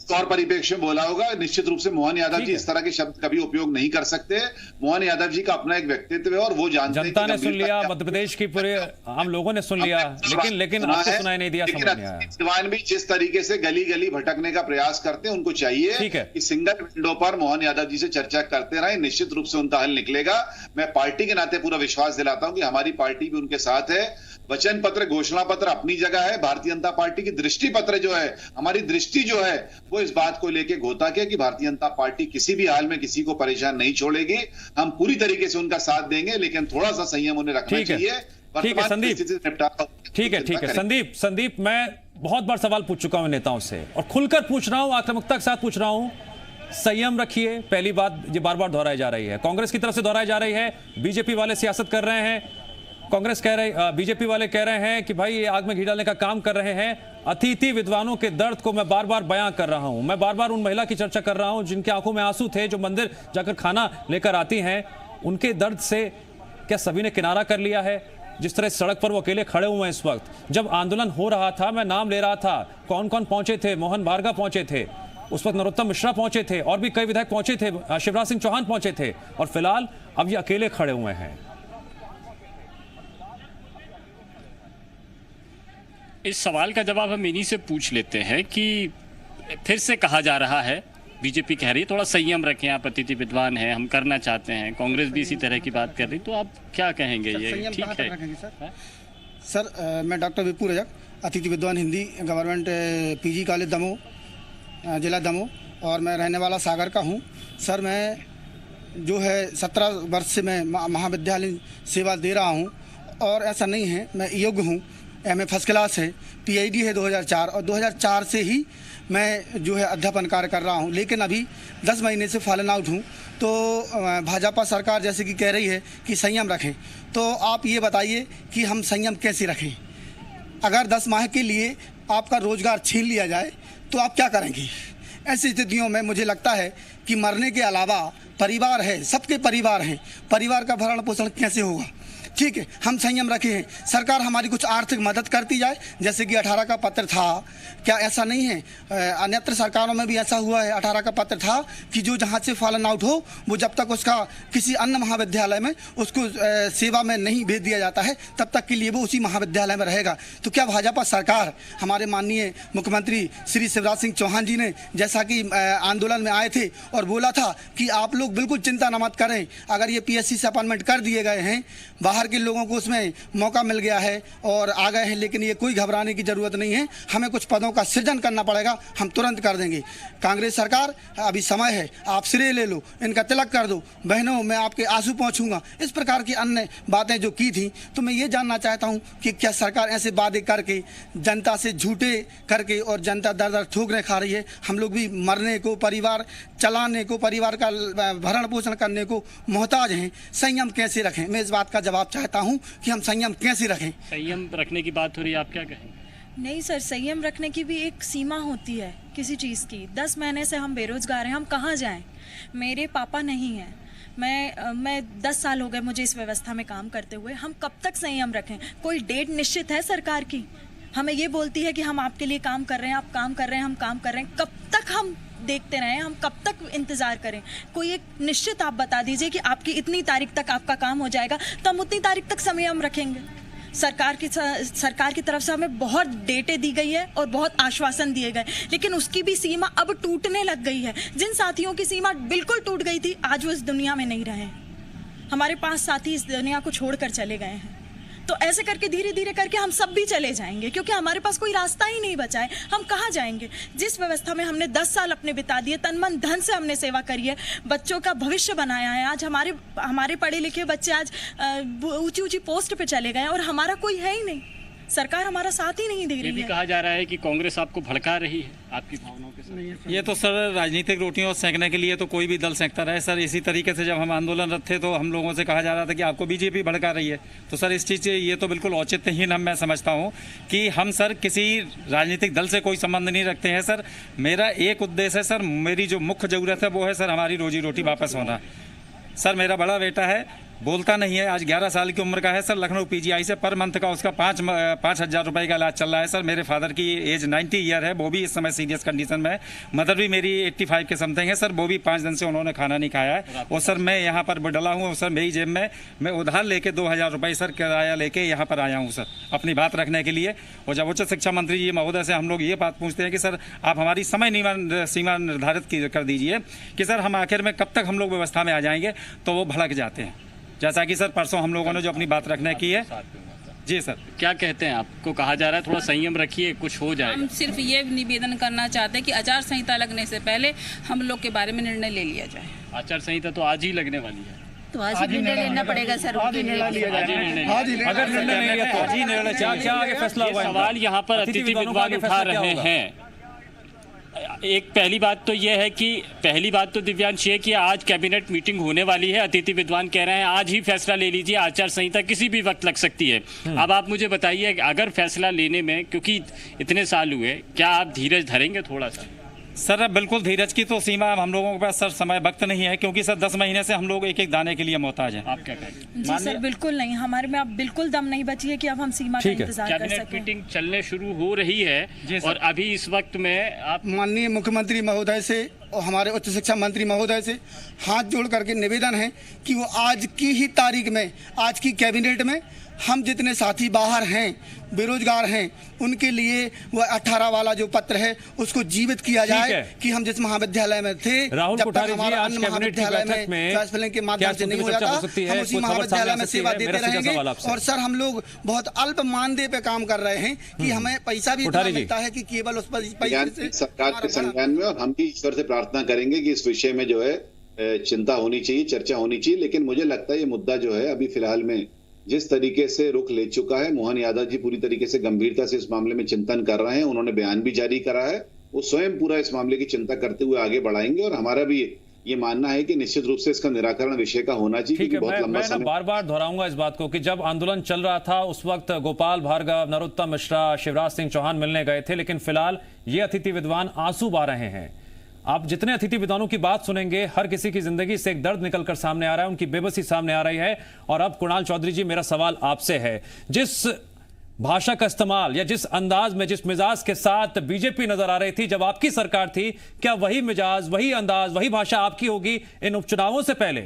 तौर परिप्रेक्ष्य में बोला होगा। निश्चित रूप से मोहन यादव जी इस तरह के शब्द कभी उपयोग नहीं कर सकते। मोहन यादव जी का अपना एक व्यक्तित्व है और वो जानते हैं। जनता ने सुन लिया, मध्य प्रदेश की पूरे आम लोगों ने सुन लिया, लेकिन आपको सुनाई नहीं दिया, समझ नहीं आया। विद्वान भी जिस तरीके से गली गली भटकने का प्रयास करते हैं, उनको चाहिए कि सिंगल विंडो पर मोहन यादव जी से चर्चा करते रहे, निश्चित रूप से उनका हल निकलेगा। मैं पार्टी के नाते पूरा विश्वास दिलाता हूं कि हमारी पार्टी भी उनके साथ है। वचन पत्र, घोषणा पत्र अपनी जगह है, भारतीय जनता पार्टी की दृष्टि पत्र जो है, हमारी दृष्टि जो है, वो इस बात को लेके घोता के कि भारतीय जनता पार्टी किसी भी हाल में किसी को परेशान नहीं छोड़ेगी। हम पूरी तरीके से उनका साथ देंगे, लेकिन थोड़ा सा संयम उन्हें रखना चाहिए। ठीक है संदीप, ठीक है संदीप, मैं बहुत बार सवाल पूछ चुका हूं नेताओं से और खुलकर पूछ रहा हूं, आक्रामकता के साथ पूछ रहा हूं, संयम रखिए। पहली बात ये बार बार दोहराई जा रही है, कांग्रेस की तरफ से दोहराई जा रही है, बीजेपी वाले सियासत कर रहे हैं, कांग्रेस कह रहे, बीजेपी वाले कह रहे हैं कि भाई ये आग में घी डालने का काम कर रहे हैं। अतिथि विद्वानों के दर्द को मैं बार बार बयां कर रहा हूं, मैं बार बार उन महिला की चर्चा कर रहा हूं जिनकी आंखों में आंसू थे, जो मंदिर जाकर खाना लेकर आती हैं। उनके दर्द से क्या सभी ने किनारा कर लिया है? जिस तरह सड़क पर वो अकेले खड़े हुए हैं इस वक्त, जब आंदोलन हो रहा था, मैं नाम ले रहा था, कौन कौन पहुंचे थे? मोहन भार्गव पहुंचे थे, उस वक्त नरोत्तम मिश्रा पहुंचे थे, और भी कई विधायक पहुंचे थे, शिवराज सिंह चौहान पहुंचे थे, और फिलहाल अब ये अकेले खड़े हुए हैं। इस सवाल का जवाब हम इन्हीं से पूछ लेते हैं कि फिर से कहा जा रहा है, बीजेपी कह रही है थोड़ा संयम रखें, आप अतिथि विद्वान हैं, हम करना चाहते हैं, कांग्रेस भी इसी तरह की बात कर रही, तो आप क्या कहेंगे? ये ठीक है? सर, मैं डॉक्टर विपुल रजक, अतिथि विद्वान Hindi, government PG college Damoh, जिला दमोह, और मैं रहने वाला सागर का हूँ। सर, मैं जो है 17 वर्ष से मैं महाविद्यालय सेवा दे रहा हूँ और ऐसा नहीं है, मैं योग्य हूँ, एमए फर्स्ट क्लास है, पीएचडी है 2004, और 2004 से ही मैं जो है अध्यापन कार्य कर रहा हूँ। लेकिन अभी 10 महीने से फॉलन आउट हूँ। तो भाजपा सरकार जैसे कि कह रही है कि संयम रखें, तो आप ये बताइए कि हम संयम कैसे रखें? अगर 10 माह के लिए आपका रोजगार छीन लिया जाए तो आप क्या करेंगे? ऐसी स्थितियों में मुझे लगता है कि मरने के अलावा परिवार है, सबके परिवार हैं, परिवार का भरण पोषण कैसे होगा? ठीक है, हम संयम रखे हैं, सरकार हमारी कुछ आर्थिक मदद करती जाए, जैसे कि 18 का पत्र था। क्या ऐसा नहीं है? अन्यत्र सरकारों में भी ऐसा हुआ है, 18 का पत्र था कि जो जहाँ से फॉलन आउट हो, वो जब तक उसका किसी अन्य महाविद्यालय में उसको सेवा में नहीं भेज दिया जाता है, तब तक के लिए वो उसी महाविद्यालय में रहेगा। तो क्या भाजपा सरकार, हमारे माननीय मुख्यमंत्री श्री शिवराज सिंह चौहान जी ने जैसा कि आंदोलन में आए थे और बोला था कि आप लोग बिल्कुल चिंता न मत करें, अगर ये पीएससी से अपॉइंटमेंट कर दिए गए हैं, बाहर के लोगों को उसमें मौका मिल गया है और आ गए हैं, लेकिन ये कोई घबराने की जरूरत नहीं है, हमें कुछ पदों का सृजन करना पड़ेगा, हम तुरंत कर देंगे। कांग्रेस सरकार, अभी समय है, आप श्रेय ले लो, इनका तिलक कर दो, बहनों मैं आपके आंसू पहुंचूंगा, इस प्रकार की अन्य बातें जो की थी। तो मैं ये जानना चाहता हूं कि क्या सरकार ऐसे वादे करके जनता से झूठे करके और जनता दर दर ठोकरें खा रही है? हम लोग भी मरने को, परिवार चलाने को, परिवार का भरण पोषण करने को मोहताज हैं। संयम कैसे रखें? मैं इस बात का जवाब चाहता हूँ कि हम संयम कैसे रखें। संयम रखने की बात हो रही है, आप क्या कहेंगे? नहीं सर, संयम रखने की भी एक सीमा होती है किसी चीज़ की। 10 महीने से हम बेरोजगार हैं, हम कहाँ जाएं? मेरे पापा नहीं हैं, मैं 10 साल हो गए मुझे इस व्यवस्था में काम करते हुए। हम कब तक संयम रखें? कोई डेट निश्चित है सरकार की? हमें ये बोलती है कि हम आपके लिए काम कर रहे हैं, आप काम कर रहे हैं, हम काम कर रहे हैं। कब तक हम देखते रहें? हम कब तक इंतजार करें? कोई एक निश्चित आप बता दीजिए कि आपकी इतनी तारीख तक आपका काम हो जाएगा, तो हम उतनी तारीख तक संयम रखेंगे। सरकार की तरफ से हमें बहुत डेटें दी गई है और बहुत आश्वासन दिए गए, लेकिन उसकी भी सीमा अब टूटने लग गई है। जिन साथियों की सीमा बिल्कुल टूट गई थी, आज वो इस दुनिया में नहीं रहे। हमारे 5 साथी इस दुनिया को छोड़कर चले गए हैं। तो ऐसे करके धीरे धीरे करके हम सब भी चले जाएंगे, क्योंकि हमारे पास कोई रास्ता ही नहीं बचा है। हम कहाँ जाएंगे? जिस व्यवस्था में हमने 10 साल अपने बिता दिए, तन मन धन से हमने सेवा करी है, बच्चों का भविष्य बनाया है। आज हमारे पढ़े लिखे बच्चे आज ऊंची ऊंची पोस्ट पे चले गए और हमारा कोई है ही नहीं। सरकार हमारा साथ ही नहीं दे रही है। ये भी कहा जा रहा है कि कांग्रेस आपको भड़का रही है आपकी भावनाओं के साथ। ये तो सर राजनीतिक रोटियों सेंकने के लिए तो कोई भी दल सेंकता रहे सर। इसी तरीके से जब हम आंदोलनरत थे तो हम लोगों से कहा जा रहा था कि आपको बीजेपी भड़का रही है। तो सर इस चीज़ से ये तो बिल्कुल औचित्यहीन मैं समझता हूँ कि हम सर किसी राजनीतिक दल से कोई संबंध नहीं रखते हैं सर। मेरा एक उद्देश्य है सर, मेरी जो मुख्य ज़रूरत है वो है सर हमारी रोजी रोटी वापस होना। सर मेरा बड़ा बेटा है, बोलता नहीं है, आज 11 साल की उम्र का है सर। लखनऊ पीजीआई से पर मंथ का उसका 5,000 रुपए का इलाज चल रहा है सर। मेरे फादर की एज 90 ईयर है, वो भी इस समय सीरियस कंडीशन में है। मदर भी मेरी 85 के समथिंग है सर, वो भी 5 दिन से उन्होंने खाना नहीं खाया है। और सर मैं यहाँ पर डला हूँ सर, मेरी जेब में मैं उधार लेके 2,000 रुपये सर किराया लेके यहाँ पर आया हूँ सर अपनी बात रखने के लिए। और जब उच्च शिक्षा मंत्री जी महोदय से हम लोग ये बात पूछते हैं कि सर आप हमारी समय सीमा निर्धारित कर दीजिए कि सर हम आखिर में कब तक हम लोग व्यवस्था में आ जाएंगे, तो वो भड़क जाते हैं। जैसा कि सर परसों हम लोगों ने जो अपनी बात रखने की है। जी सर, क्या कहते हैं? आपको कहा जा रहा है थोड़ा संयम रखिए, कुछ हो जाएगा। हम सिर्फ ये निवेदन करना चाहते हैं कि आचार संहिता लगने से पहले हम लोग के बारे में निर्णय ले लिया जाए। आचार संहिता तो आज ही लगने वाली है, तो आज ही निर्णय लेना पड़ेगा सर। अगर निर्णय नहीं लिया तो आज ही निर्णय, क्या आगे फैसला हुआ? सवाल यहाँ पर अतिथि विद्वान उठा रहे हैं। एक पहली बात तो दिव्यांश है कि आज कैबिनेट मीटिंग होने वाली है। अतिथि विद्वान कह रहे हैं आज ही फैसला ले लीजिए, आचार संहिता किसी भी वक्त लग सकती है। अब आप मुझे बताइए, अगर फैसला लेने में, क्योंकि इतने साल हुए, क्या आप धीरज धरेंगे थोड़ा सा? सर बिल्कुल धीरज की तो सीमा हम लोगों के पास सर समय वक्त नहीं है, क्योंकि सर 10 महीने से हम लोग एक एक दाने के लिए मोहताज हैं। आप क्या कहेंगे? जी सर, बिल्कुल नहीं, हमारे में अब बिल्कुल दम नहीं बची है कि अब हम सीमा का इंतजार कर सकें। कैबिनेट मीटिंग चलने शुरू हो रही है और अभी इस वक्त में आप माननीय मुख्यमंत्री महोदय से और हमारे उच्च शिक्षा मंत्री महोदय से हाथ जोड़ करके निवेदन है कि वो आज की ही तारीख में, आज की कैबिनेट में हम जितने साथी बाहर हैं, बेरोजगार हैं, उनके लिए वो 18 वाला जो पत्र है उसको जीवित किया जाए कि हम जिस महाविद्यालय में थे, जब तक हमारा अन्य महाविद्यालय में चॉइस फिलिंग के माध्यम से नहीं हो जाता, हम उसी महाविद्यालय में सेवा देते रहेंगे। और सर हम लोग बहुत अल्प मानदेय पे काम कर रहे हैं कि हमें पैसा भी इतना मिलता है कि केवल उस पर सरकार के संज्ञान में। और हम भी ईश्वर से प्रार्थना करेंगे कि इस विषय में जो है चिंता होनी चाहिए, चर्चा होनी चाहिए। लेकिन मुझे लगता है ये मुद्दा जो है अभी फिलहाल में जिस तरीके से रुख ले चुका है, मोहन यादव जी पूरी तरीके से गंभीरता से इस मामले में चिंतन कर रहे हैं। उन्होंने बयान भी जारी करा है, वो स्वयं पूरा इस मामले की चिंता करते हुए आगे बढ़ाएंगे। और हमारा भी ये मानना है कि निश्चित रूप से इसका निराकरण विषय का होना चाहिए। ठीक है, मैं बार-बार दोहराऊंगा इस बात को कि जब आंदोलन चल रहा था उस वक्त गोपाल भार्गव, नरोत्तम मिश्रा, शिवराज सिंह चौहान मिलने गए थे, लेकिन फिलहाल ये अतिथि विद्वान आंसू बहा रहे हैं। आप जितने अतिथि विद्वानों की बात सुनेंगे, हर किसी की जिंदगी से एक दर्द निकलकर सामने आ रहा है, उनकी बेबसी सामने आ रही है। और अब कुणाल चौधरी जी, मेरा सवाल आपसे है, जिस भाषा का इस्तेमाल या जिस अंदाज में, जिस मिजाज के साथ बीजेपी नजर आ रही थी जब आपकी सरकार थी, क्या वही मिजाज, वही अंदाज, वही भाषा आपकी होगी इन उपचुनावों से पहले?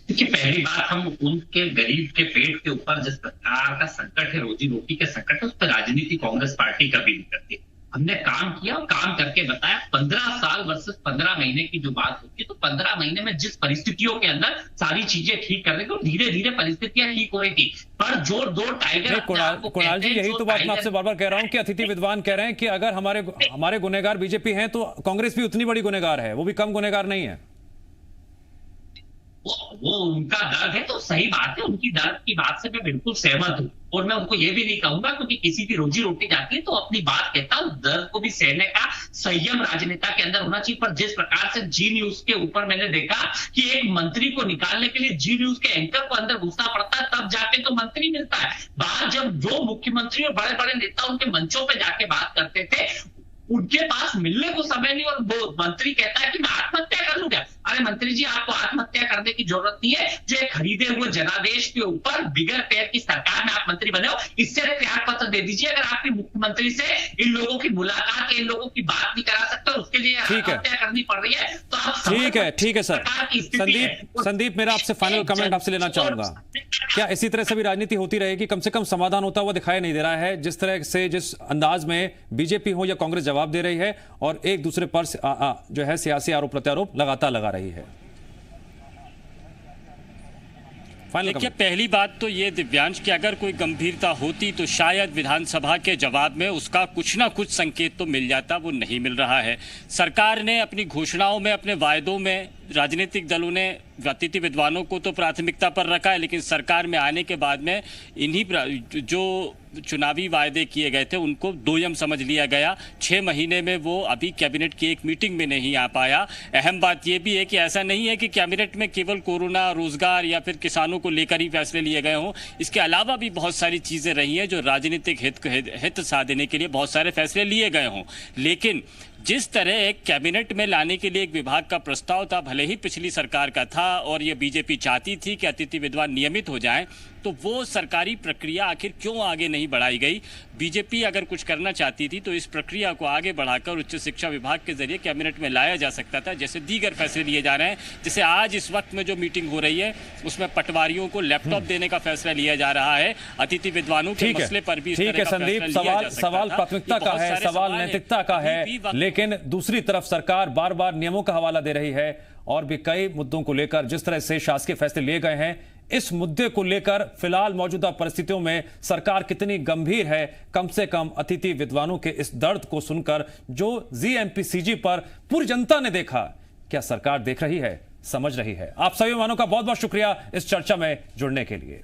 देखिए, पहली बात, हम उनके गरीब के पेट के ऊपर जिस प्रकार का संकट है, रोजी रोटी के संकट है, उस पर राजनीति कांग्रेस पार्टी कभी नहीं करती। हमने काम किया और काम करके बताया। 15 साल वर्सेस 15 महीने की जो बात होती है, तो 15 महीने में जिस परिस्थितियों के अंदर सारी चीजें ठीक कर रही थी, धीरे धीरे परिस्थितियां ठीक हो रही थी। पर जो 2 टाइगर, कुणाल जी, यही तो बात मैं आपसे बार बार कह रहा हूं कि अतिथि विद्वान कह रहे हैं कि अगर हमारे गुनहगार बीजेपी हैं तो कांग्रेस भी उतनी बड़ी गुनहगार है, वो भी कम गुनहगार नहीं है। वो उनका दर्द है तो सही बात है, उनकी दर्द की बात से मैं बिल्कुल सहमत हूँ। और मैं उनको ये भी नहीं कहूंगा, क्योंकि किसी की रोजी रोटी जाती है तो अपनी बात कहता हूँ, दर्द को भी सहने का संयम राजनेता के अंदर होना चाहिए। पर जिस प्रकार से जी न्यूज के ऊपर मैंने देखा कि एक मंत्री को निकालने के लिए जी न्यूज के एंकर को अंदर घुसना पड़ता है, तब जाके तो मंत्री मिलता है। बात जब जो मुख्यमंत्री और बड़े बड़े नेता उनके मंचों पे जाके बात करते थे, उनके पास मिलने को समय नहीं, और वो मंत्री कहता है कि मैं आत्महत्या कर लूंगा। अरे मंत्री जी, आपको आत्महत्या करने की जरूरत नहीं है। जो एक खरीदे हुए जनादेश के ऊपर बिगर पैर की सरकार में आप मंत्री बने हो, इससे त्याग पत्र दे दीजिए। अगर आपके मुख्यमंत्री से इन लोगों की मुलाकात, इन लोगों की बात नहीं करा सकते, उसके लिए आत्महत्या करनी पड़ रही है, तो आप ठीक है सर। संदीप, मेरा आपसे फाइनल कमेंट आपसे लेना चाहूंगा। क्या इसी तरह से भी राजनीति होती रहेगी? कम से कम समाधान होता हुआ दिखाई नहीं दे रहा है, जिस तरह से, जिस अंदाज में बीजेपी हो या कांग्रेस जवाब दे रही है और एक दूसरे पर जो है सियासी आरोप प्रत्यारोप लगातार लगा रही है। देखिए, पहली बात तो ये दिव्यांश कि अगर कोई गंभीरता होती तो शायद विधानसभा के जवाब में उसका कुछ ना कुछ संकेत तो मिल जाता, वो नहीं मिल रहा है। सरकार ने अपनी घोषणाओं में, अपने वायदों में, राजनीतिक दलों ने अतिथि विद्वानों को तो प्राथमिकता पर रखा है, लेकिन सरकार में आने के बाद में इन्हीं जो चुनावी वायदे किए गए थे उनको दोयम समझ लिया गया। 6 महीने में वो अभी कैबिनेट की एक मीटिंग में नहीं आ पाया। अहम बात ये भी है कि ऐसा नहीं है कि कैबिनेट में केवल कोरोना, रोजगार या फिर किसानों को लेकर ही फैसले लिए गए हों। इसके अलावा भी बहुत सारी चीज़ें रही हैं जो राजनीतिक हित साधने के लिए बहुत सारे फैसले लिए गए हों। लेकिन जिस तरह एक कैबिनेट में लाने के लिए एक विभाग का प्रस्ताव था, भले ही पिछली सरकार का था और ये बीजेपी चाहती थी कि अतिथि विद्वान नियमित हो जाएं, तो वो सरकारी प्रक्रिया आखिर क्यों आगे नहीं बढ़ाई गई? बीजेपी अगर कुछ करना चाहती थी तो इस प्रक्रिया को आगे बढ़ाकर उच्च शिक्षा विभाग के जरिए कैबिनेट में लाया जा सकता था, जैसे दीगर फैसले लिए जा रहे हैं। जैसे आज इस वक्त में जो मीटिंग हो रही है उसमें पटवारियों को लैपटॉप देने का फैसला लिया जा रहा है, अतिथि विद्वानों के मसले पर भी ठीक है संदीप, सवाल प्राथमिकता का है, सवाल नैतिकता का है, लेकिन दूसरी तरफ सरकार बार बार नियमों का हवाला दे रही है और भी कई मुद्दों को लेकर जिस तरह से शासकीय फैसले लिए गए हैं, इस मुद्दे को लेकर फिलहाल मौजूदा परिस्थितियों में सरकार कितनी गंभीर है, कम से कम अतिथि विद्वानों के इस दर्द को सुनकर जो जीएमपीसीजी पर पूरी जनता ने देखा, क्या सरकार देख रही है, समझ रही है? आप सभी मेहमानों का बहुत बहुत शुक्रिया इस चर्चा में जुड़ने के लिए।